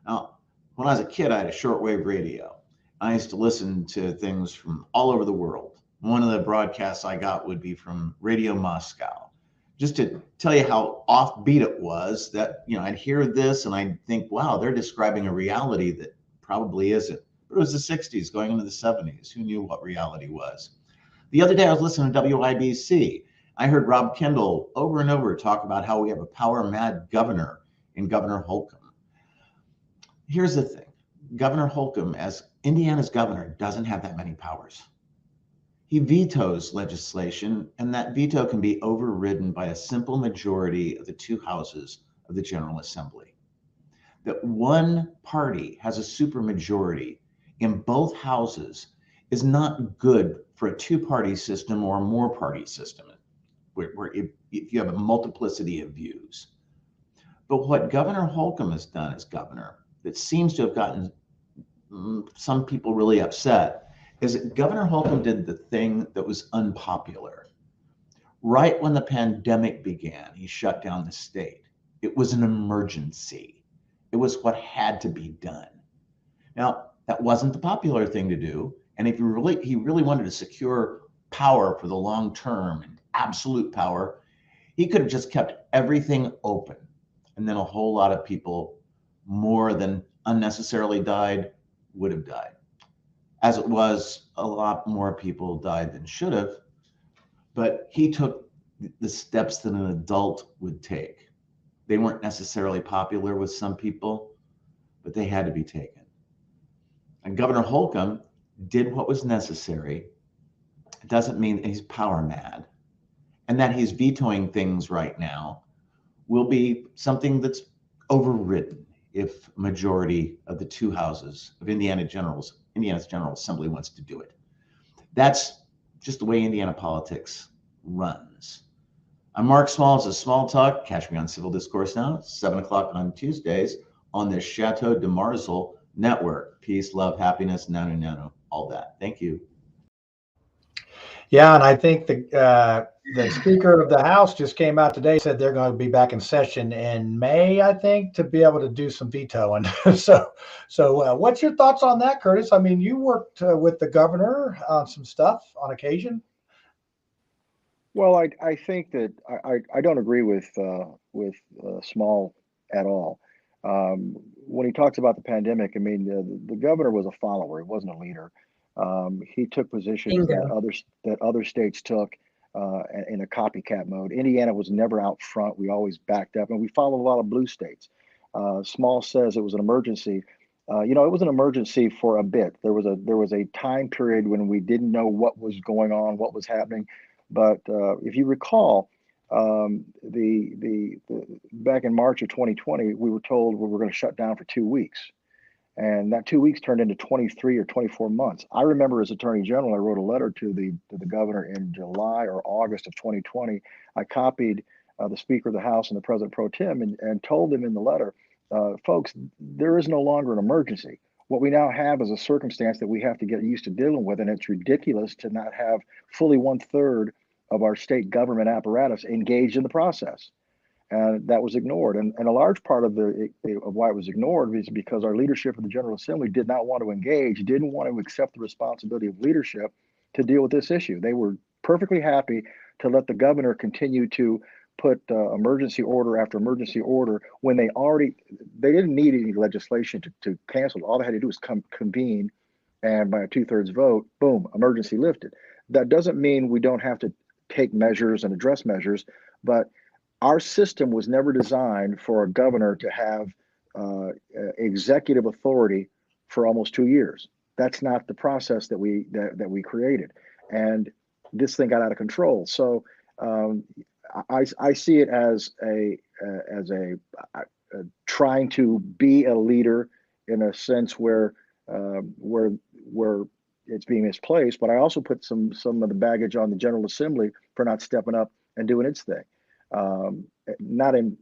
Speaker 16: Now, when I was a kid, I had a shortwave radio. I used to listen to things from all over the world. One of the broadcasts I got would be from Radio Moscow. Just to tell you how offbeat it was, that, I'd hear this and I'd think, wow, they're describing a reality that probably isn't. But it was the 60s going into the 70s. Who knew what reality was? The other day I was listening to WIBC. I heard Rob Kendall over and over talk about how we have a power-mad governor in Governor Holcomb. Here's the thing. Governor Holcomb, as Indiana's governor, doesn't have that many powers. He vetoes legislation, and that veto can be overridden by a simple majority of the two houses of the General Assembly. That one party has a supermajority in both houses is not good for a two-party system or a more-party system, where if you have a multiplicity of views. But what Governor Holcomb has done as governor that seems to have gotten some people really upset is that Governor Holcomb did the thing that was unpopular. Right when the pandemic began, he shut down the state. It was an emergency. It was what had to be done. Now, that wasn't the popular thing to do. And if he really wanted to secure power for the long term and absolute power, he could have just kept everything open. And then a whole lot of people, more than unnecessarily died, would have died. As it was, a lot more people died than should have, but he took the steps that an adult would take. They weren't necessarily popular with some people, but they had to be taken. And Governor Holcomb did what was necessary. It doesn't mean that he's power mad, and that he's vetoing things right now will be something that's overridden if majority of the two houses of Indiana's General Assembly wants to do it. That's just the way Indiana politics runs. I'm Mark Small. This is Small Talk. Catch me on Civil Discourse Now, 7 o'clock on Tuesdays on the Chateau de Marzel network. Peace, love, happiness, nanu nanu, all that. Thank you.
Speaker 13: Yeah, and I think the Speaker of the House just came out today, said they're going to be back in session in May, I think, to be able to do some vetoing. So what's your thoughts on that, Curtis? I mean, you worked with the governor on some stuff on occasion.
Speaker 10: Well, I think that I don't agree with Small at all. When he talks about the pandemic, I mean, the governor was a follower. He wasn't a leader. He took positions that other states took in a copycat mode. Indiana was never out front. We always backed up, and we followed a lot of blue states. Small says it was an emergency. It was an emergency for a bit. There was a time period when we didn't know what was going on, what was happening. But if you recall, back in March of 2020, we were told we were going to shut down for 2 weeks. And that 2 weeks turned into 23 or 24 months. I remember as Attorney General, I wrote a letter to the governor in July or August of 2020. I copied the Speaker of the House and the President Pro Tem and told them in the letter, folks, there is no longer an emergency. What we now have is a circumstance that we have to get used to dealing with, and it's ridiculous to not have fully 1/3 of our state government apparatus engaged in the process. And that was ignored. And a large part of why it was ignored is because our leadership of the General Assembly did not want to engage, didn't want to accept the responsibility of leadership to deal with this issue. They were perfectly happy to let the governor continue to put emergency order after emergency order when they didn't need any legislation to cancel. All they had to do was convene, and by a 2/3 vote, boom, emergency lifted. That doesn't mean we don't have to take measures and address measures, but our system was never designed for a governor to have executive authority for almost 2 years. That's not the process that we created, and this thing got out of control. So I see it as trying to be a leader in a sense where it's being misplaced. But I also put some of the baggage on the General Assembly for not stepping up and doing its thing. Not in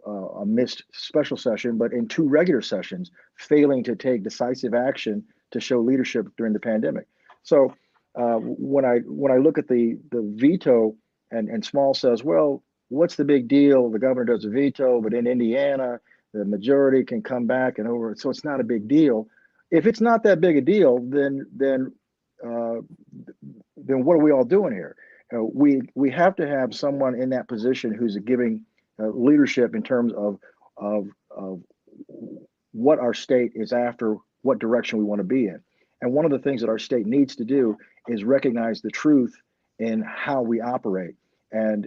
Speaker 10: a missed special session, but in 2 regular sessions, failing to take decisive action to show leadership during the pandemic. So when I look at the veto, and Small says, well, what's the big deal? The governor does a veto, but in Indiana, the majority can come back and over. So it's not a big deal. If it's not that big a deal, then what are we all doing here? We have to have someone in that position who's giving leadership in terms of what our state is after, what direction we want to be in. And one of the things that our state needs to do is recognize the truth in how we operate. And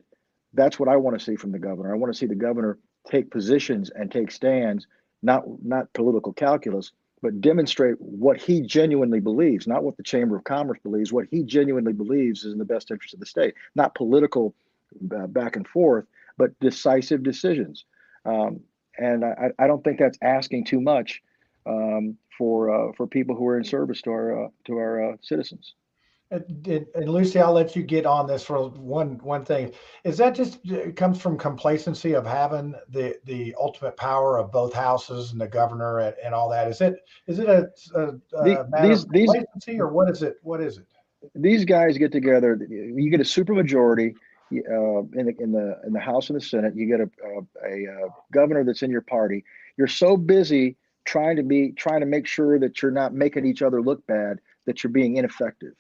Speaker 10: that's what I want to see from the governor. I want to see the governor take positions and take stands, not political calculus, but demonstrate what he genuinely believes, not what the Chamber of Commerce believes, what he genuinely believes is in the best interest of the state, not political back and forth, but decisive decisions. And I don't think that's asking too much for people who are in service to our citizens.
Speaker 13: And Lucy, I'll let you get on this for one thing. Is that just it comes from complacency of having the ultimate power of both houses and the governor and all that? Is it a matter of complacency, or what is it? What is it?
Speaker 10: These guys get together. You get a supermajority in the House and the Senate. You get a governor that's in your party. You're so busy trying to make sure that you're not making each other look bad, that you're being ineffective.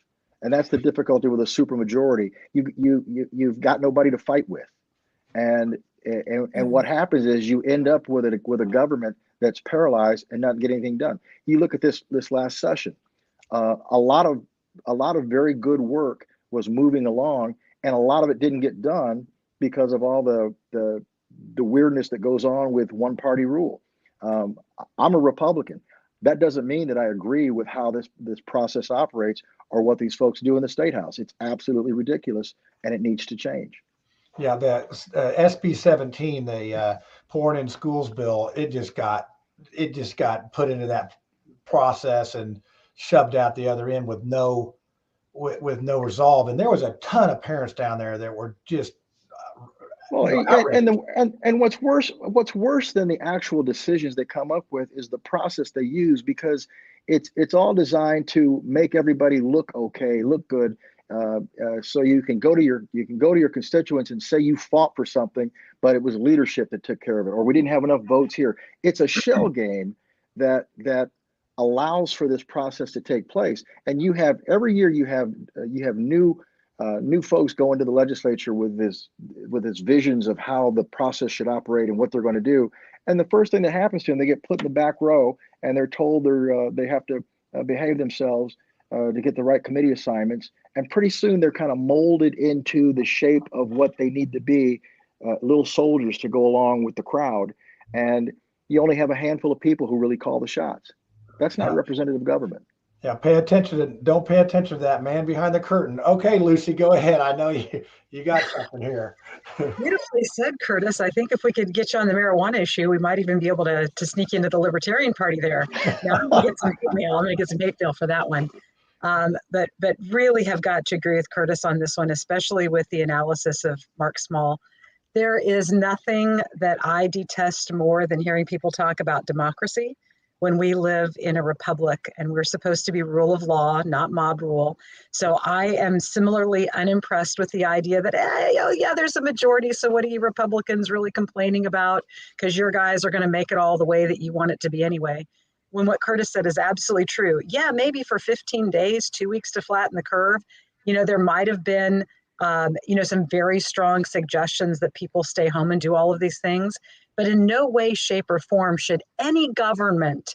Speaker 10: And that's the difficulty with a supermajority. You've got nobody to fight with, and what happens is you end up with a government that's paralyzed and not getting anything done. You look at this last session, a lot of very good work was moving along, and a lot of it didn't get done because of all the weirdness that goes on with one party rule. I'm a Republican. That doesn't mean that I agree with how this process operates or what these folks do in the State House. It's absolutely ridiculous, and it needs to change.
Speaker 13: Yeah, the SB 17, the Pouring in Schools bill, it just got put into that process and shoved out the other end with no resolve. And there was a ton of parents down there that were just and what's worse than the actual decisions they come up with is the process they use, because it's all designed to make everybody look okay, look good, so you can go to your constituents and say you fought for something, but it was leadership that took care of it, or we didn't have enough votes here. It's a shell game that allows for this process to take place, and every year you have new folks go into the legislature with this visions of how the process should operate and what they're going to do. And the first thing that happens to them, they get put in the back row and they're told they have to behave themselves to get the right committee assignments. And pretty soon they're kind of molded into the shape of what they need to be, little soldiers to go along with the crowd. And you only have a handful of people who really call the shots. That's not representative government. Yeah, don't pay attention to that man behind the curtain. Okay, Lucy, go ahead. I know you got something here.
Speaker 12: Beautifully said, Curtis. I think if we could get you on the marijuana issue, we might even be able to sneak into the Libertarian Party there. Now, I'm going to get some hate mail. I'm going to get some hate mail for that one. But really have got to agree with Curtis on this one, especially with the analysis of Mark Small. There is nothing that I detest more than hearing people talk about democracy when we live in a republic and we're supposed to be rule of law, not mob rule. So I am similarly unimpressed with the idea that, hey, oh yeah, there's a majority, so what are you Republicans really complaining about? Because your guys are going to make it all the way that you want it to be anyway. When what Curtis said is absolutely true. Yeah, maybe for 15 days, 2 weeks to flatten the curve, there might have been some very strong suggestions that people stay home and do all of these things. But in no way, shape, or form should any government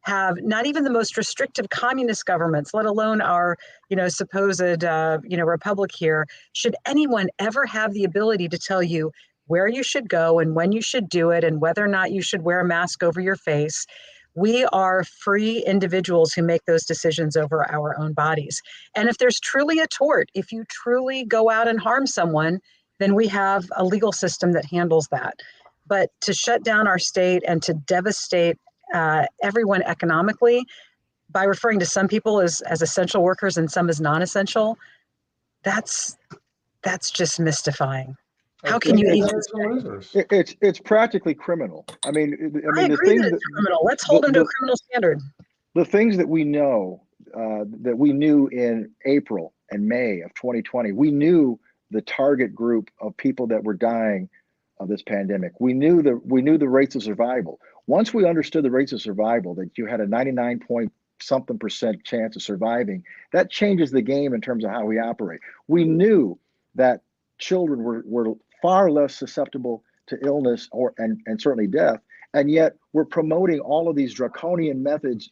Speaker 12: have, not even the most restrictive communist governments, let alone our, supposed, republic here, should anyone ever have the ability to tell you where you should go and when you should do it and whether or not you should wear a mask over your face. We are free individuals who make those decisions over our own bodies. And if there's truly a tort, if you truly go out and harm someone, then we have a legal system that handles that. but to shut down our state and to devastate everyone economically by referring to some people as essential workers and some as non-essential, that's just mystifying. How can you even?
Speaker 10: It's practically criminal. I mean,
Speaker 12: I agree that it's criminal. Let's hold them to a criminal standard.
Speaker 10: The things that we know, that we knew in April and May of 2020, we knew the target group of people that were dying of this pandemic. We knew the rates of survival. Once we understood the rates of survival, that you had a 99-point-something% chance of surviving, that changes the game in terms of how we operate. We knew that children were far less susceptible to illness and certainly death, and yet we're promoting all of these draconian methods,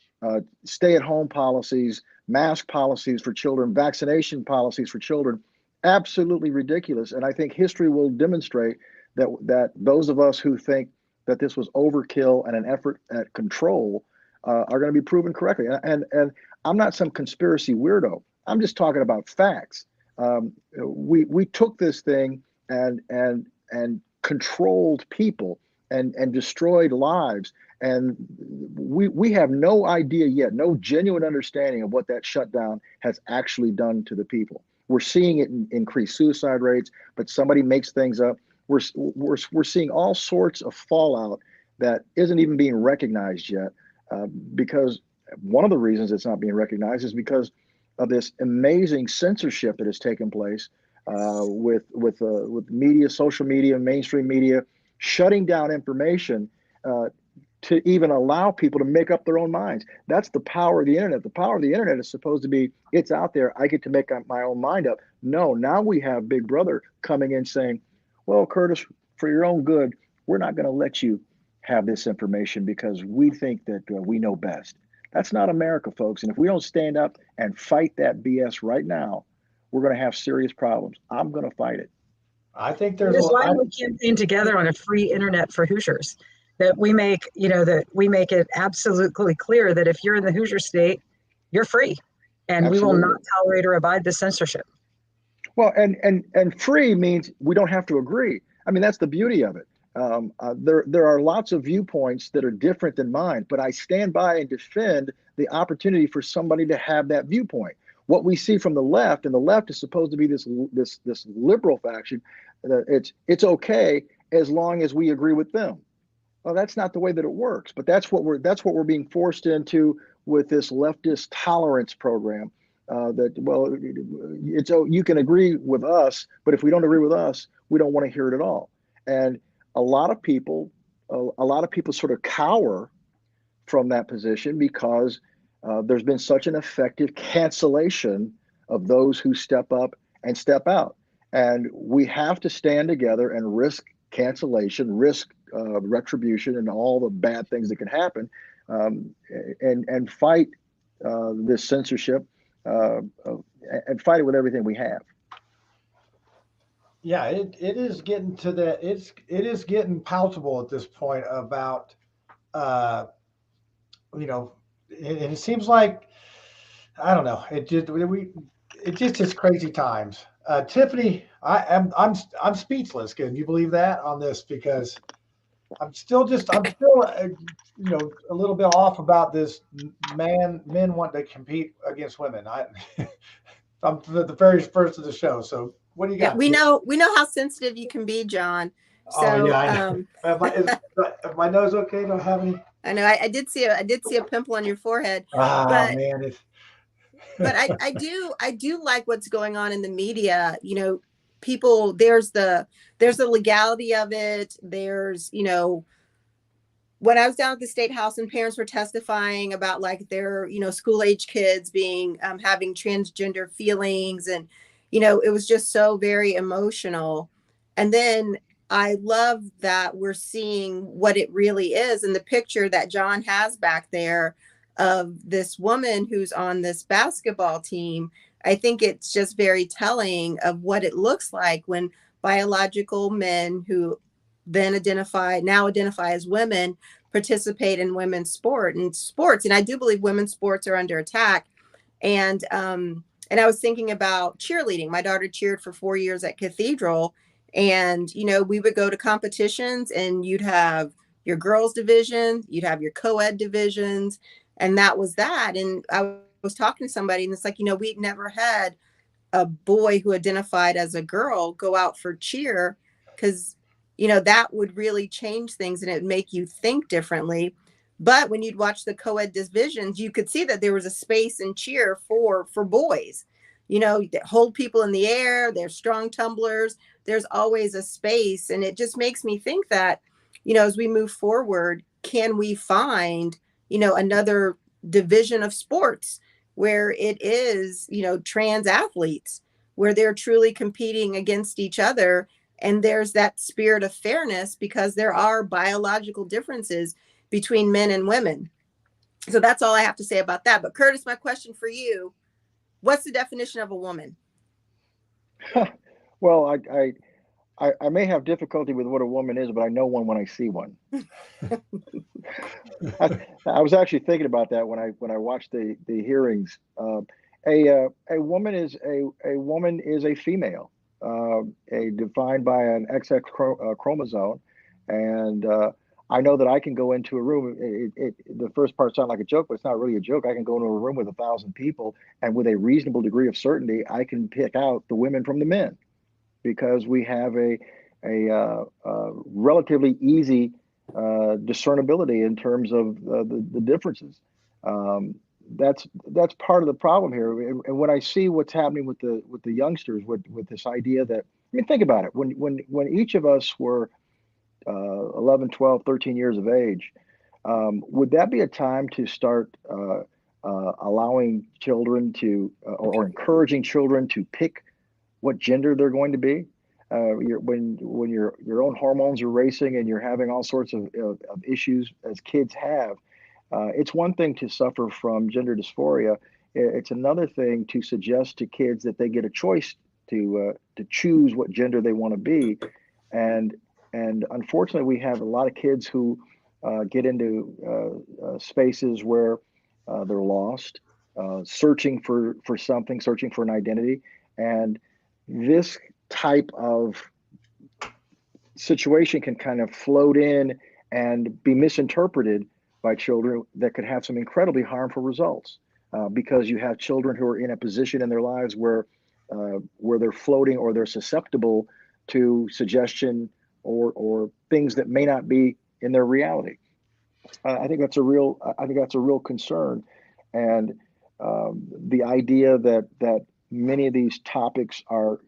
Speaker 10: stay-at-home policies, mask policies for children, vaccination policies for children, absolutely ridiculous. And I think history will demonstrate that those of us who think that this was overkill and an effort at control are going to be proven correctly. And I'm not some conspiracy weirdo. I'm just talking about facts. We took this thing and controlled people and destroyed lives. And we have no idea yet, no genuine understanding of what that shutdown has actually done to the people. We're seeing it in increased suicide rates, but somebody makes things up. We're seeing all sorts of fallout that isn't even being recognized yet, because one of the reasons it's not being recognized is because of this amazing censorship that has taken place with media, social media, mainstream media, shutting down information to even allow people to make up their own minds. That's the power of the internet. The power of the internet is supposed to be, it's out there, I get to make up my own mind up. No, now we have Big Brother coming in saying, well, Curtis, for your own good, we're not going to let you have this information because we think that we know best. That's not America, folks. And if we don't stand up and fight that BS right now, we're going to have serious problems. I'm going to fight it.
Speaker 13: I think there's
Speaker 12: That's why we campaign together on a free internet for Hoosiers. That we make, that we make it absolutely clear that if you're in the Hoosier state, you're free, and we will not tolerate or abide the censorship.
Speaker 10: Well, and free means we don't have to agree. I mean, that's the beauty of it. There are lots of viewpoints that are different than mine, but I stand by and defend the opportunity for somebody to have that viewpoint. What we see from the left, and the left is supposed to be this liberal faction, it's okay as long as we agree with them. Well, that's not the way that it works, but that's what we're being forced into with this leftist tolerance program. You can agree with us, but if we don't agree with us, we don't want to hear it at all. And a lot of people sort of cower from that position because there's been such an effective cancellation of those who step up and step out. And we have to stand together and risk cancellation, risk retribution, and all the bad things that can happen, and fight this censorship, and fight it with everything we have.
Speaker 13: Yeah, it is getting to that. It is getting palatable at this point about, and it seems like, I don't know. It just is crazy times. Tiffany, I'm speechless. Can you believe that on this? Because I'm still a little bit off about this. Men want to compete against women. I'm the very first of the show. So what do you got?
Speaker 9: We know how sensitive you can be, John. So,
Speaker 13: I know. Is my nose okay? Don't have any.
Speaker 9: I know. I did see a pimple on your forehead.
Speaker 13: Man.
Speaker 9: But I do like what's going on in the media. People, there's the legality of it. There's, when I was down at the State House and parents were testifying about like their, school age kids being, having transgender feelings, and, it was just so very emotional. And then I love that we're seeing what it really is in the picture that John has back there of this woman who's on this basketball team. I think it's just very telling of what it looks like when biological men who then identify as women participate in women's sports. And I do believe women's sports are under attack. And I was thinking about cheerleading. My daughter cheered for 4 years at Cathedral. And, you know, we would go to competitions and you'd have your girls division, you'd have your co-ed divisions, and that was that. And I was talking to somebody and it's like, you know, we'd never had a boy who identified as a girl go out for cheer, because, you know, that would really change things and it would make you think differently. But when you'd watch the co-ed divisions, you could see that there was a space in cheer for boys, you know, that hold people in the air, they're strong tumblers, there's always a space. And it just makes me think that, you know, as we move forward, can we find, you know, another division of sports where it is, you know, trans athletes, where they're truly competing against each other. And there's that spirit of fairness, because there are biological differences between men and women. So that's all I have to say about that. But Curtis, my question for you, what's the definition of a woman?
Speaker 10: Well, I may have difficulty with what a woman is, but I know one when I see one. I was actually thinking about that when I watched the hearings. A woman is a female, defined by an XX chromosome, and I know that I can go into a room. The first part sounded like a joke, but it's not really a joke. I can go into a room with 1,000 people, and with a reasonable degree of certainty, I can pick out the women from the men, because we have a relatively easy discernibility in terms of the differences. That's part of the problem here. And when I see what's happening with the youngsters, with this idea that, I mean, think about it. When each of us were 11, 12, 13 years of age, would that be a time to start allowing children to, or encouraging children to pick what gender they're going to be? When your own hormones are racing and you're having all sorts of issues as kids have, it's one thing to suffer from gender dysphoria. It's another thing to suggest to kids that they get a choice to choose what gender they want to be. And unfortunately, we have a lot of kids who get into spaces where they're lost, searching for something, searching for an identity. And this type of situation can kind of float in and be misinterpreted by children that could have some incredibly harmful results, because you have children who are in a position in their lives where they're floating, or they're susceptible to suggestion or things that may not be in their reality. I think that's a real concern. And the idea that many of these topics are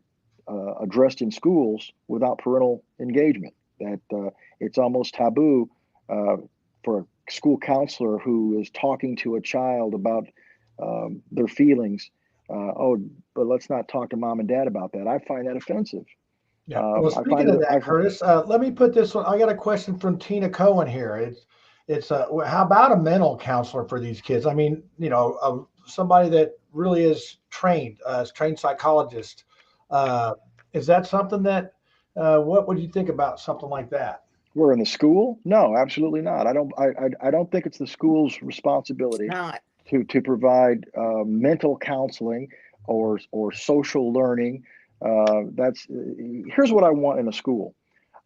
Speaker 10: addressed in schools without parental engagement, that it's almost taboo for a school counselor who is talking to a child about their feelings. But let's not talk to mom and dad about that. I find that offensive.
Speaker 13: Yeah. Well, speaking of that, Curtis, let me put this one. I got a question from Tina Cohen here. It's how about a mental counselor for these kids? I mean, you know, somebody that really is trained, trained psychologist. Is that something that? What would you think about something like that?
Speaker 10: We're in the school? No, absolutely not. I don't think it's the school's responsibility to provide mental counseling or social learning. Here's what I want in a school.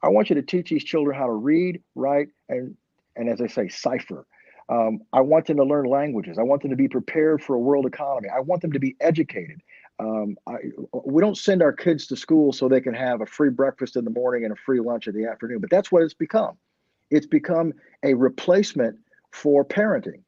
Speaker 10: I want you to teach these children how to read, write, and as I say, cipher. I want them to learn languages. I want them to be prepared for a world economy. I want them to be educated. We don't send our kids to school so they can have a free breakfast in the morning and a free lunch in the afternoon, but that's what it's become. It's become a replacement for parenting,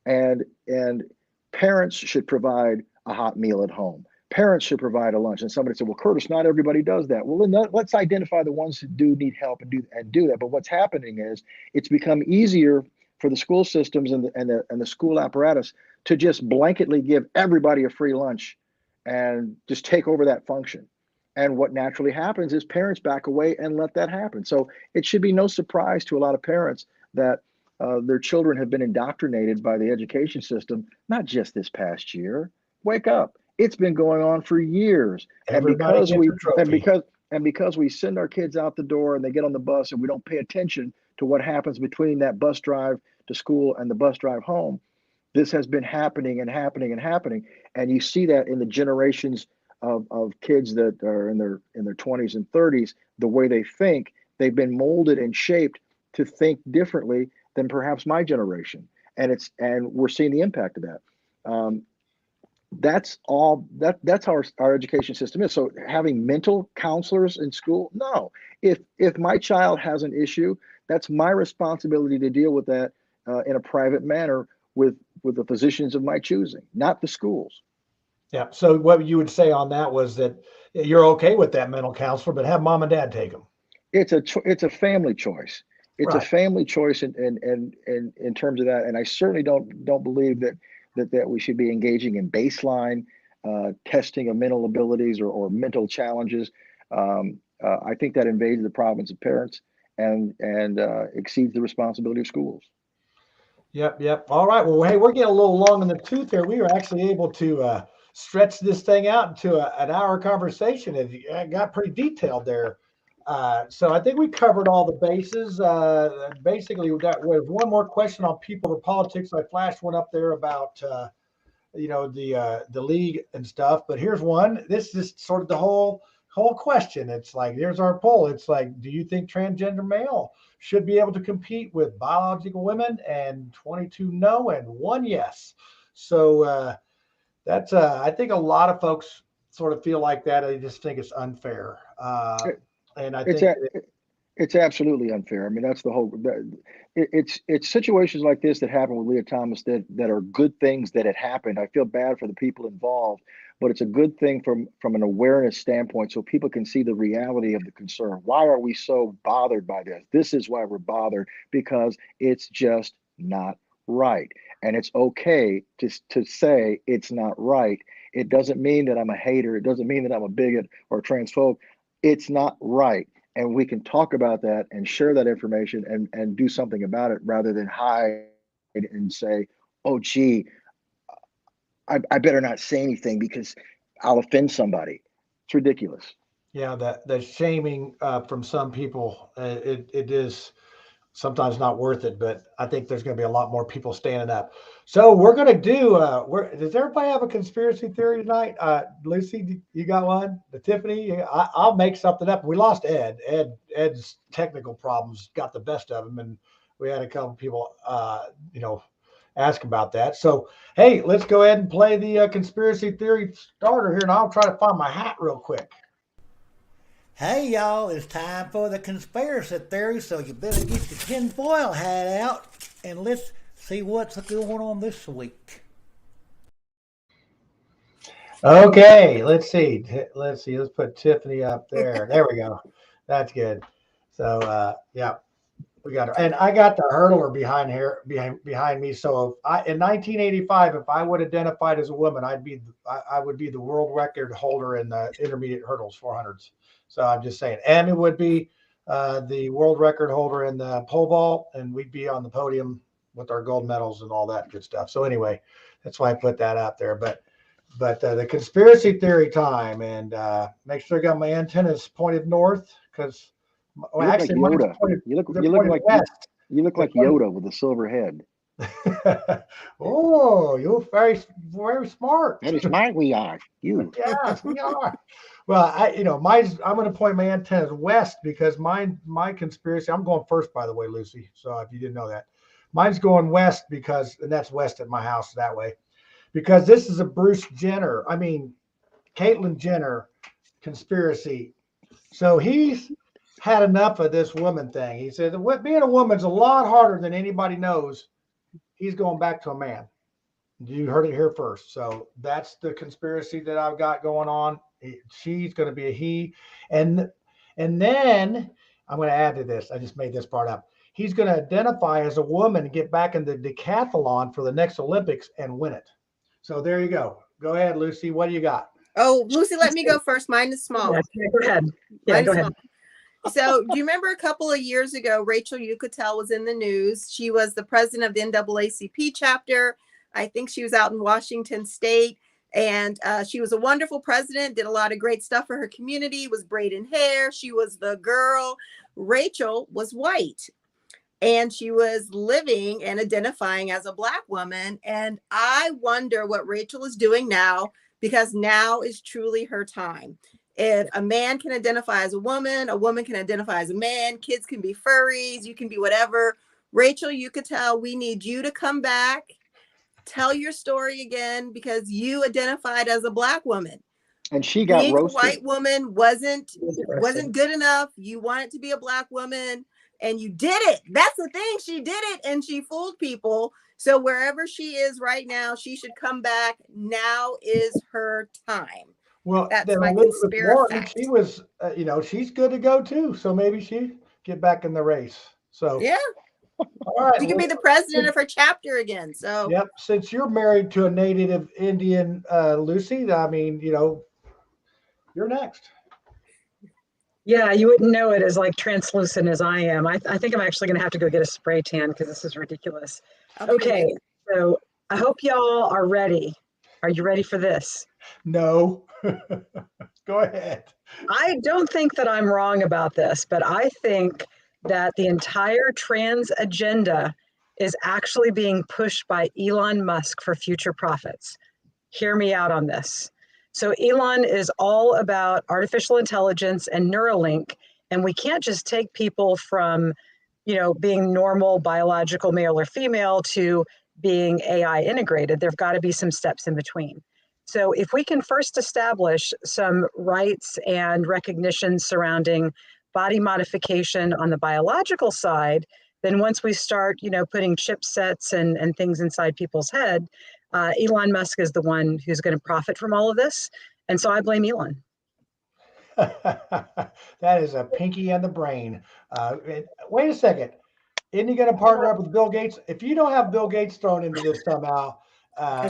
Speaker 10: and parents should provide a hot meal at home. Parents should provide a lunch. And somebody said, well, Curtis, not everybody does that. Well, then let's identify the ones who do need help and do that. But what's happening is it's become easier for the school systems and the school apparatus to just blanketly give everybody a free lunch and just take over that function. And what naturally happens is parents back away and let that happen. So it should be no surprise to a lot of parents that their children have been indoctrinated by the education system, not just this past year. Wake up. It's been going on for years. And because we send our kids out the door and they get on the bus and we don't pay attention to what happens between that bus drive to school and the bus drive home, this has been happening and happening and happening. And you see that in the generations of kids that are in their 20s and 30s, the way they think, they've been molded and shaped to think differently than perhaps my generation, and we're seeing the impact of that. That's how our education system is. So having mental counselors in school, no. If my child has an issue, that's my responsibility to deal with that in a private manner with the physicians of my choosing, not the schools.
Speaker 13: Yeah. So what you would say on that was that you're okay with that mental counselor, but have mom and dad take them.
Speaker 10: It's a family choice. It's
Speaker 13: Right.
Speaker 10: a family choice in terms of that. And I certainly don't believe that we should be engaging in baseline testing of mental abilities or mental challenges. I think that invades the province of parents and exceeds the responsibility of schools.
Speaker 13: Yep. All right. Well, hey, we're getting a little long in the tooth here. We were actually able to stretch this thing out into an hour conversation. It got pretty detailed there. So I think we covered all the bases. Basically, that was one more question on people or politics. I flashed one up there about the league and stuff. But here's one. This is sort of the whole question. It's like, here's our poll. It's like, do you think transgender male should be able to compete with biological women? And 22 no and 1 yes. So that's I think a lot of folks sort of feel like that. I just think it's unfair. And I think
Speaker 10: it's absolutely unfair. I mean, that's the whole. It's situations like this that happen with Leah Thomas that are good things that had happened. I feel bad for the people involved, but it's a good thing from an awareness standpoint, so people can see the reality of the concern. Why are we so bothered by this? This is why we're bothered, because it's just not right, and it's okay to say it's not right. It doesn't mean that I'm a hater. It doesn't mean that I'm a bigot or a transphobe. It's not right. And we can talk about that and share that information and do something about it rather than hide and say, oh, gee, I better not say anything because I'll offend somebody. It's ridiculous.
Speaker 13: Yeah, the shaming from some people, it is sometimes not worth it, but I think there's going to be a lot more people standing up. So we're going to do, does everybody have a conspiracy theory tonight? Lucy, you got one? Tiffany, I'll make something up. We lost Ed. Ed's technical problems got the best of him, and we had a couple people, ask about that. So, hey, let's go ahead and play the conspiracy theory starter here, and I'll try to find my hat real quick.
Speaker 14: Hey y'all, it's time for the conspiracy theory, so you better get your tinfoil hat out and let's see what's going on this week.
Speaker 13: Okay, let's see. Let's put Tiffany up there. There we go. That's good. So yeah, we got her, and I got the hurdler behind me. So in 1985, if I would identified as a woman, I would be the world record holder in the intermediate hurdles 400s. So I'm just saying, Emme would be the world record holder in the pole vault, and we'd be on the podium with our gold medals and all that good stuff. So anyway, that's why I put that out there. But the conspiracy theory time, and make sure I got my antennas pointed north, because
Speaker 10: actually, like Yoda. You look like Yoda with a silver head.
Speaker 13: Oh, you're very, very smart.
Speaker 10: That is smart we are. You.
Speaker 13: Yes, we are. Well, I'm going to point my antennas west because my conspiracy. I'm going first, by the way, Lucy. So if you didn't know that, mine's going west and that's west at my house that way, because this is a Caitlyn Jenner conspiracy. So he's had enough of this woman thing. He said, being a woman's a lot harder than anybody knows. He's going back to a man. You heard it here first. So that's the conspiracy that I've got going on. She's going to be a he. And then I'm going to add to this. I just made this part up. He's going to identify as a woman and get back in the decathlon for the next Olympics and win it. So there you go. Go ahead, Lucy. What do you got?
Speaker 9: Oh, Lucy, let me go first. Mine is small.
Speaker 12: Yeah, go ahead. Yeah, go ahead.
Speaker 9: So do you remember a couple of years ago, Rachel Yucatel was in the news. She was the president of the NAACP chapter. I think she was out in Washington State. And she was a wonderful president, did a lot of great stuff for her community, was braiding hair. She was the girl. Rachel was white, and she was living and identifying as a Black woman. And I wonder what Rachel is doing now because now is truly her time. If a man can identify as a woman can identify as a man, kids can be furries, you can be whatever. Rachel, you could tell we need you to come back, tell your story again, because you identified as a Black woman.
Speaker 10: And she got
Speaker 9: Being
Speaker 10: roasted.
Speaker 9: a white woman wasn't good enough. You wanted to be a Black woman, and you did it. That's the thing. She did it, and she fooled people. So wherever she is right now, she should come back. Now is her time.
Speaker 13: Well,
Speaker 9: That's
Speaker 13: then
Speaker 9: my
Speaker 13: Elizabeth
Speaker 9: conspiracy
Speaker 13: Warren,
Speaker 9: fact.
Speaker 13: she was, she's good to go too. So maybe she get back in the race. So
Speaker 9: Yeah.
Speaker 13: all right.
Speaker 9: She can be the president of her chapter again. So
Speaker 13: yep. Since you're married to a native Indian, Lucy, I mean, you're next.
Speaker 12: Yeah, you wouldn't know it as like translucent as I am. I think I'm actually going to have to go get a spray tan because this is ridiculous. Okay, so I hope y'all are ready. Are you ready for this?
Speaker 13: No. Go ahead.
Speaker 12: I don't think that I'm wrong about this, but I think that the entire trans agenda is actually being pushed by Elon Musk for future profits. Hear me out on this. So Elon is all about artificial intelligence and Neuralink, and we can't just take people from, being normal biological male or female to being AI integrated. There've got to be some steps in between. So if we can first establish some rights and recognition surrounding body modification on the biological side, then once we start, putting chipsets and things inside people's head, Elon Musk is the one who's going to profit from all of this. And so I blame Elon.
Speaker 13: That is a pinky and the brain. Wait a second. Isn't he going to partner up with Bill Gates? If you don't have Bill Gates thrown into this somehow,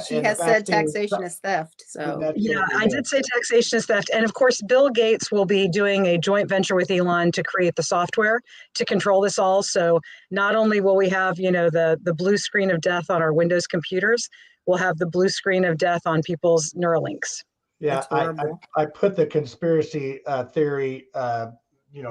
Speaker 9: she has said taxation is theft. So
Speaker 12: yeah, I did say taxation is theft. And of course, Bill Gates will be doing a joint venture with Elon to create the software to control this all. So not only will we have, the blue screen of death on our Windows computers, we'll have the blue screen of death on people's Neuralinks.
Speaker 13: Yeah, I put the conspiracy theory,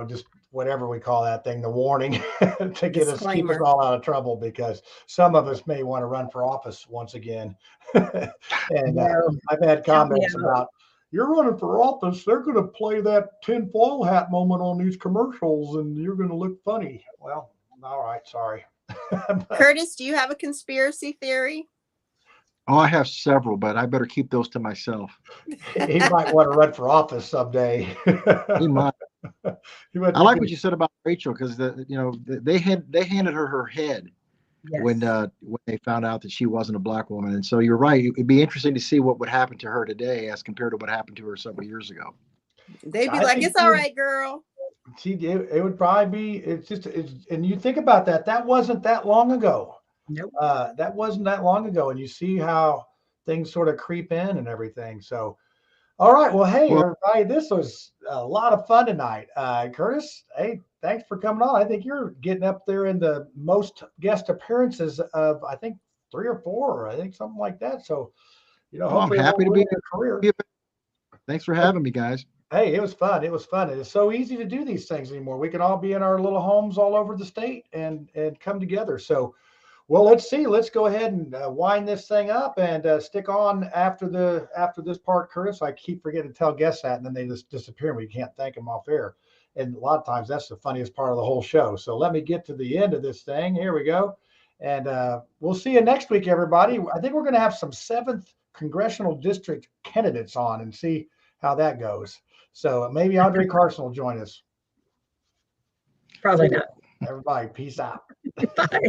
Speaker 13: just whatever we call that thing, the warning to keep us all out of trouble, because some of us may want to run for office once again. And I've had comments about, you're running for office, they're going to play that tinfoil hat moment on these commercials and you're going to look funny. Well, all right, sorry.
Speaker 9: Curtis, do you have a conspiracy theory?
Speaker 10: Oh, I have several, but I better keep those to myself.
Speaker 13: He might want to run for office someday.
Speaker 10: He might. I like what you said about Rachel, because they handed her head when they found out that she wasn't a Black woman, and so you're right. It'd be interesting to see what would happen to her today as compared to what happened to her several years ago.
Speaker 9: They'd be like, "It's all right, girl."
Speaker 13: It would probably be. And you think about that. That wasn't that long ago.
Speaker 12: Nope.
Speaker 13: That wasn't that long ago, and you see how things sort of creep in and everything. So, all right. Well, hey, everybody, this was a lot of fun tonight. Curtis, hey, thanks for coming on. I think you're getting up there in the most guest appearances of, I think, 3 or 4, or I think something like that. So,
Speaker 10: I'm happy to be
Speaker 13: in your career.
Speaker 10: Thanks for having me, guys.
Speaker 13: Hey, it was fun. It was fun. It is so easy to do these things anymore. We can all be in our little homes all over the state and come together. So, well, let's see. Let's go ahead and wind this thing up and stick on after this part, Curtis. I keep forgetting to tell guests that, and then they just disappear. And we can't thank them off air. And a lot of times that's the funniest part of the whole show. So let me get to the end of this thing. Here we go. And we'll see you next week, everybody. I think we're going to have some 7th congressional district candidates on and see how that goes. So maybe Andre Carson will join us.
Speaker 12: Probably not.
Speaker 13: Everybody, peace out.
Speaker 12: Bye.